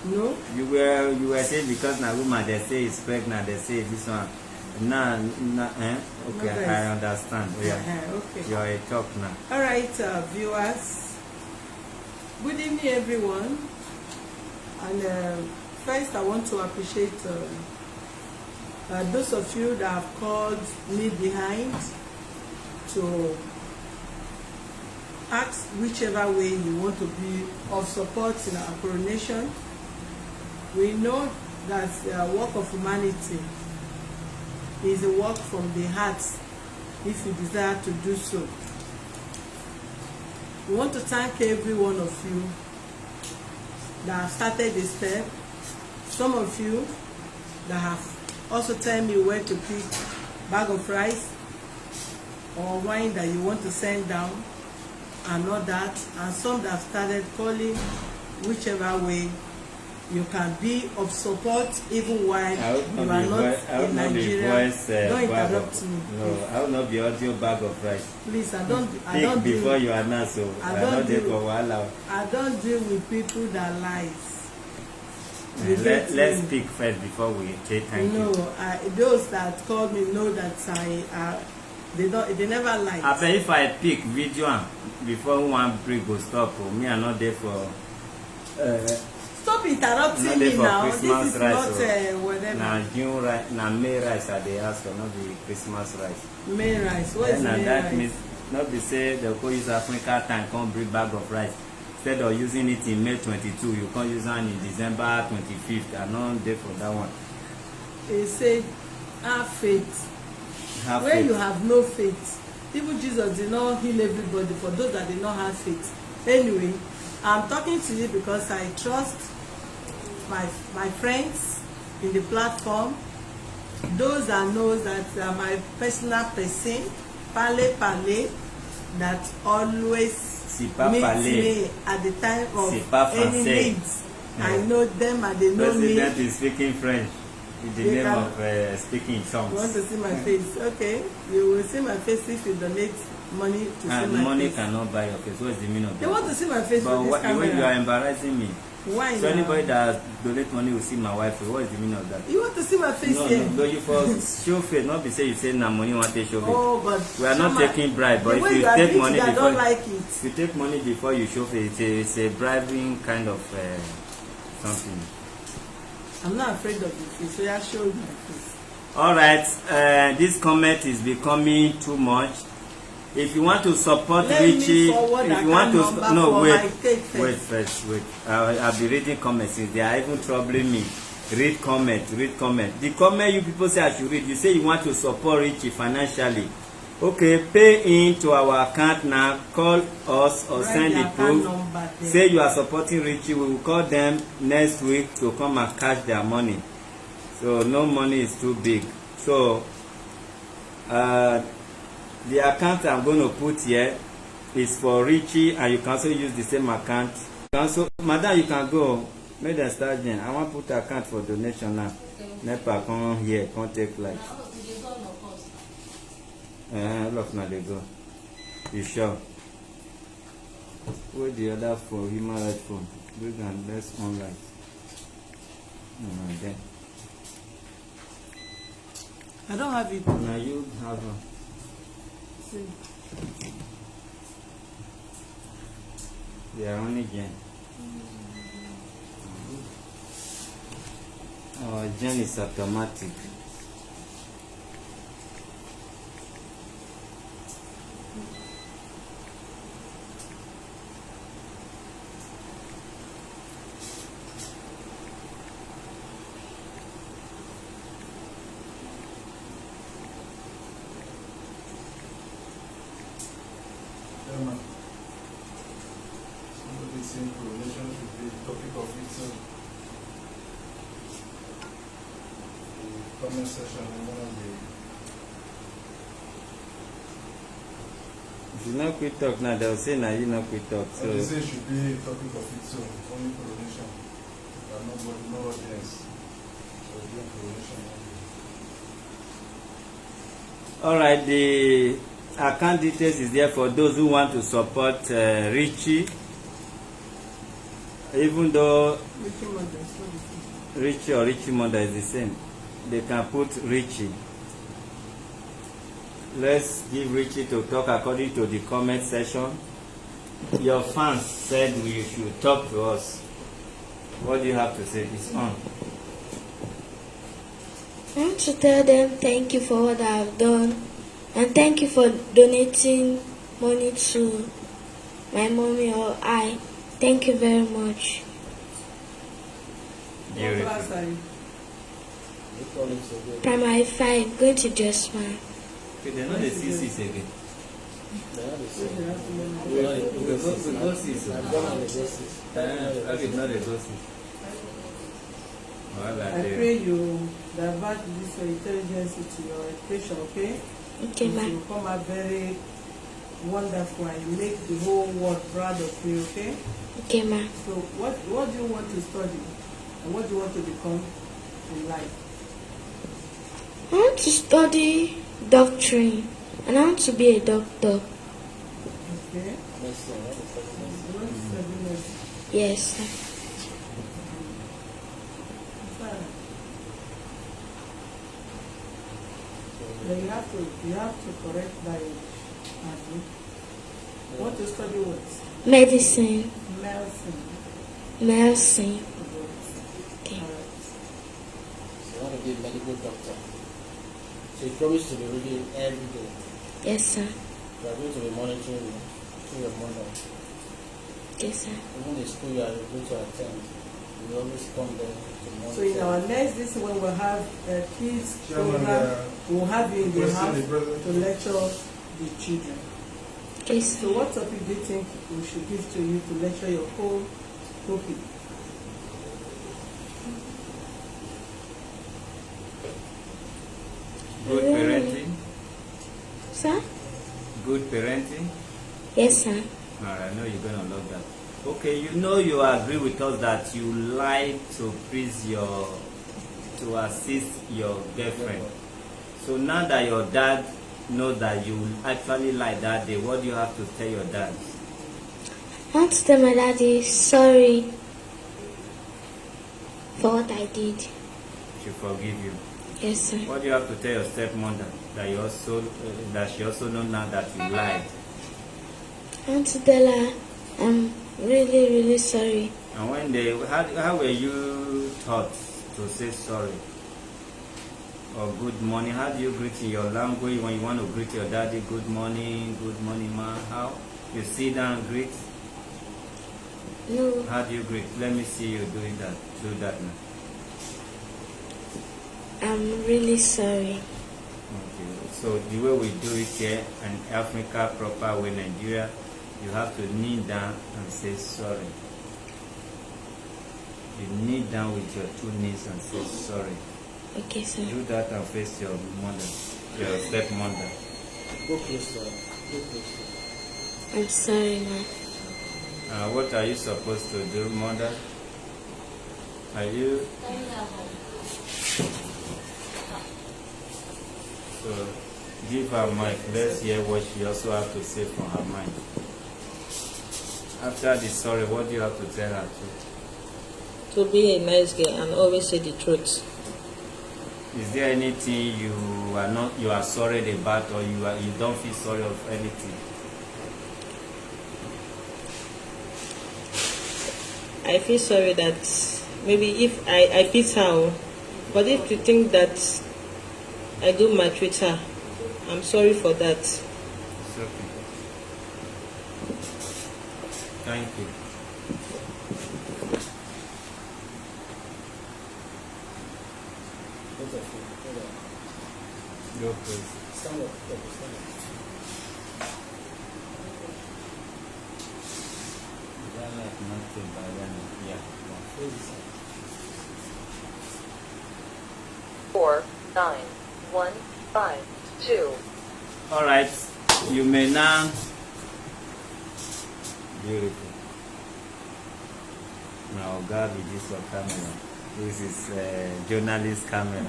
No. You were saying because na woman they say it's pregnant, they say this one. Okay, no, I understand. Yeah. Okay. You are a talk now. All right, viewers. Good evening, everyone. And first, I want to appreciate those of you that have called me behind to ask whichever way you want to be of support in our coronation. We know that the work of humanity is a work from the heart if you desire to do so. We want to thank every one of you that have started this step. Some of you that have also tell me where to pick bag of rice or wine that you want to send down and all that, and some that have started calling whichever way you can be of support even while you are not in Nigeria. Don't interrupt me. No, I will not be audio bag of rice. Please, I don't before you are not, so I don't deal for wahala. I don't deal with people that lies. Let's speak first before we say thank you. No, those that call me know that they never lie. I bet if I pick video before one break go stop, me I not there for. Stop interrupting me now. This is not whatever. Now June rice, now May rice I dey ask for, not the Christmas rice. May rice, what is May that rice? Means not be say they go use Africa time come bring bag of rice. Instead of using it in May 22, you can use it in December 25th. I'm not there for that one. They say, have faith. When you have no faith, even Jesus did not heal everybody for those that did not have faith. Anyway, I'm talking to you because I trust my friends in the platform, those that knows that my personal person, Pale, that always meets me at the time of any needs. I know them and they know me. President is speaking French in the name of speaking tongues. You want to see my face? Okay, you will see my face if you donate money to see my money face. Cannot buy your face. What is the meaning of that? They want to see my face but with this camera. You are embarrassing me. Why so now? Anybody that donate money will see my wife. What is the meaning of that? You want to see my face here? No, you for show face. Not be say you say na money want to show face. Oh, but we are not taking bribe. But if you take money before, don't like it. If you take money before you show face, it's a bribing kind of something. I'm not afraid of the face, so I showed my face. All right, this comment is becoming too much. If you want to support Richie, if you want to wait first. I'll be reading comments since they are even troubling me. Read comment. The comment you people say I should read. You say you want to support Richie financially. Okay, pay in to our account now. Call us or send the proof. Say you are supporting Richie. We will call them next week to come and cash their money. So no money is too big. So the account I'm going to put here is for Richie, and you can also use the same account. Madam, you can go. Make them start then. I want to put account for donation now. NEPA come here, come take flight. All of now they go. You sure? Where the other phone, human rights phone? We can let's online. Then. I don't have it. Now you have one. See. They are on again. Our gen is automatic. Somebody saying coronation should be the topic of its own. The comment section in one of the. If you not quit talk now, they'll say now you not quit talk. So they say it should be a topic of its own, only coronation. But no audience. So doing coronation only. Alright, the account details is there for those who want to support Richie. Even though Richie or Richie mother is the same, they can put Richie. Let's give Richie to talk according to the comment section. Your fans said we should talk to us. What do you have to say? It's on. I want to tell them thank you for what I have done, and thank you for donating money to my mommy or I. Thank you very much. Primary 5, going to just 1. Okay, they're not the CCs again. I pray you divert this intelligence to your education, okay? Okay, ma'am. You become a very wonderful and you make the whole world proud of you, okay? Okay, ma'am. So what do you want to study? And what do you want to become in life? I want to study doctrine and I want to be a doctor. Okay. Medicine, right? You want to study medicine? Yes, sir. Fine. Then you have to correct that. You want to study what? Medicine. Medicine. Medicine. Okay. So you want to be a medical doctor. So you promise to be reading every day. Yes, sir. You are going to be monitoring your mother. Yes, sir. Even the school you are going to attend, you always come there to monitor. So in our next this when we'll have kids Chairman, program, we'll have you in the question house the president. to lecture the children. Yes, So what topic do you think we should give to you to lecture your whole topic? Good parenting. Sir? Good parenting. Yes, sir. Alright, I know you're gonna love that. Okay, you know you agree with us that you like to to assist your girlfriend. So now that your dad knows that you actually like that day, what do you have to tell your dad? I want to tell my daddy sorry for what I did. She forgive you. Yes, sir. What do you have to tell your stepmother that you also that she also know now that you lied? I want to tell her I'm really, really sorry. And when how were you taught to say sorry? Or good morning? How do you greet in your language when you want to greet your daddy? Good morning, ma. How? You sit down and greet? No. How do you greet? Let me see you doing that. Do that now. I'm really sorry. Okay. So the way we do it here in Africa, proper way, Nigeria, you have to kneel down and say sorry. You kneel down with your two knees and say sorry. Okay, sir. Do that and face your mother, your stepmother. Go closer. Go closer. I'm sorry, ma. What are you supposed to do, mother? Are you? So give her mic. Let's hear what she also have to say from her mind. After the sorry, what do you have to tell her To be a nice girl and always say the truth. Is there anything you are sorry about, or you don't feel sorry of anything? I feel sorry that maybe if I beat her, but if you think that I do maltreat her, I'm sorry for that. It's okay. Thank you. Go please. Stand up. Stand up. Like nothing by then. Yeah. 4, 9, 1, 5, 2. All right. You may now. Beautiful. Now, God, with this your camera. This is journalist camera.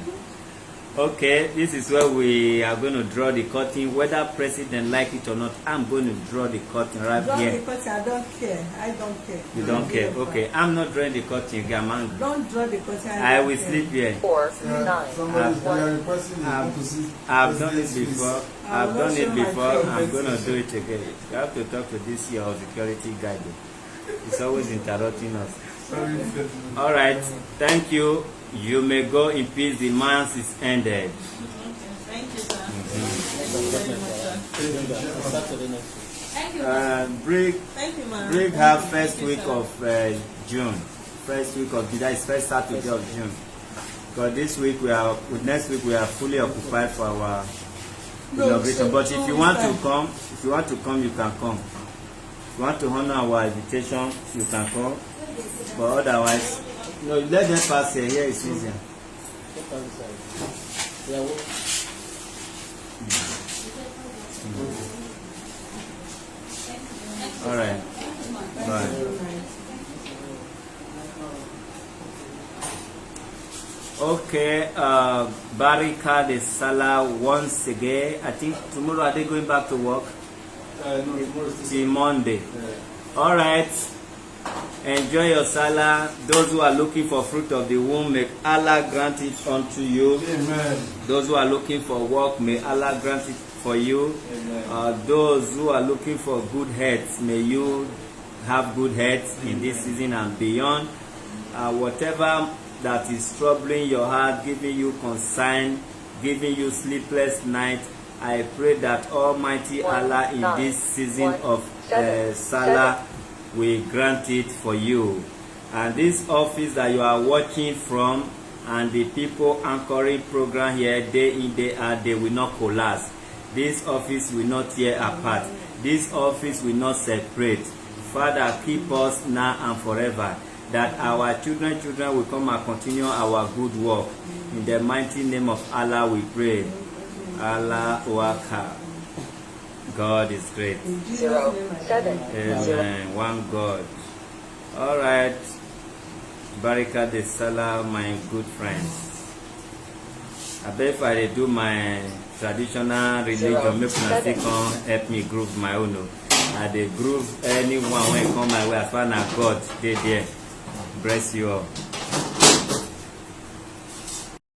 Okay, this is where we are going to draw the curtain. Whether president like it or not, I'm going to draw the curtain right here. Draw the curtain. I don't care. I don't care. You don't care? Okay, I'm not drawing the curtain again. I'm angry. Don't draw the curtain. I will sleep here. 4, 9, I've done it before. I've done it before. I'm going to do it again. You have to talk to this your security guy. He's always interrupting us. All right. Thank you. You may go in peace. The mass is ended. Thank you, sir. Thank you. Break her first week of June. First week of July is first Saturday of June. Because next week we are fully occupied for our inauguration. But if you want to come, you can come. If you want to honor our invitation, you can come. But otherwise, let them pass here. Here is easier. All right. Bye. Okay, Barika de Salah once again. I think tomorrow are they going back to work? No, tomorrow is Till Monday. Yeah. All right. Enjoy your Salah. Those who are looking for fruit of the womb, may Allah grant it unto you. Amen. Those who are looking for work, may Allah grant it for you. Amen. Those who are looking for good health, may you have good health in this season and beyond. Whatever that is troubling your heart, giving you concern, giving you sleepless night, I pray that Almighty Allah in this season of Salah will grant it for you. And this office that you are watching from and the people anchoring program here day in day out, they will not collapse. This office will not tear apart. This office will not separate. Father, keep us now and forever, that our children will come and continue our good work. In the mighty name of Allah we pray. Allah Akbar. God is great. 0, 7, Amen. One God. All right. Barika de Salah, my good friends. I bet if I do my traditional religion, make una still come help me groove my own. I dey groove anyone when come my way as far as God dey there. Bless you all.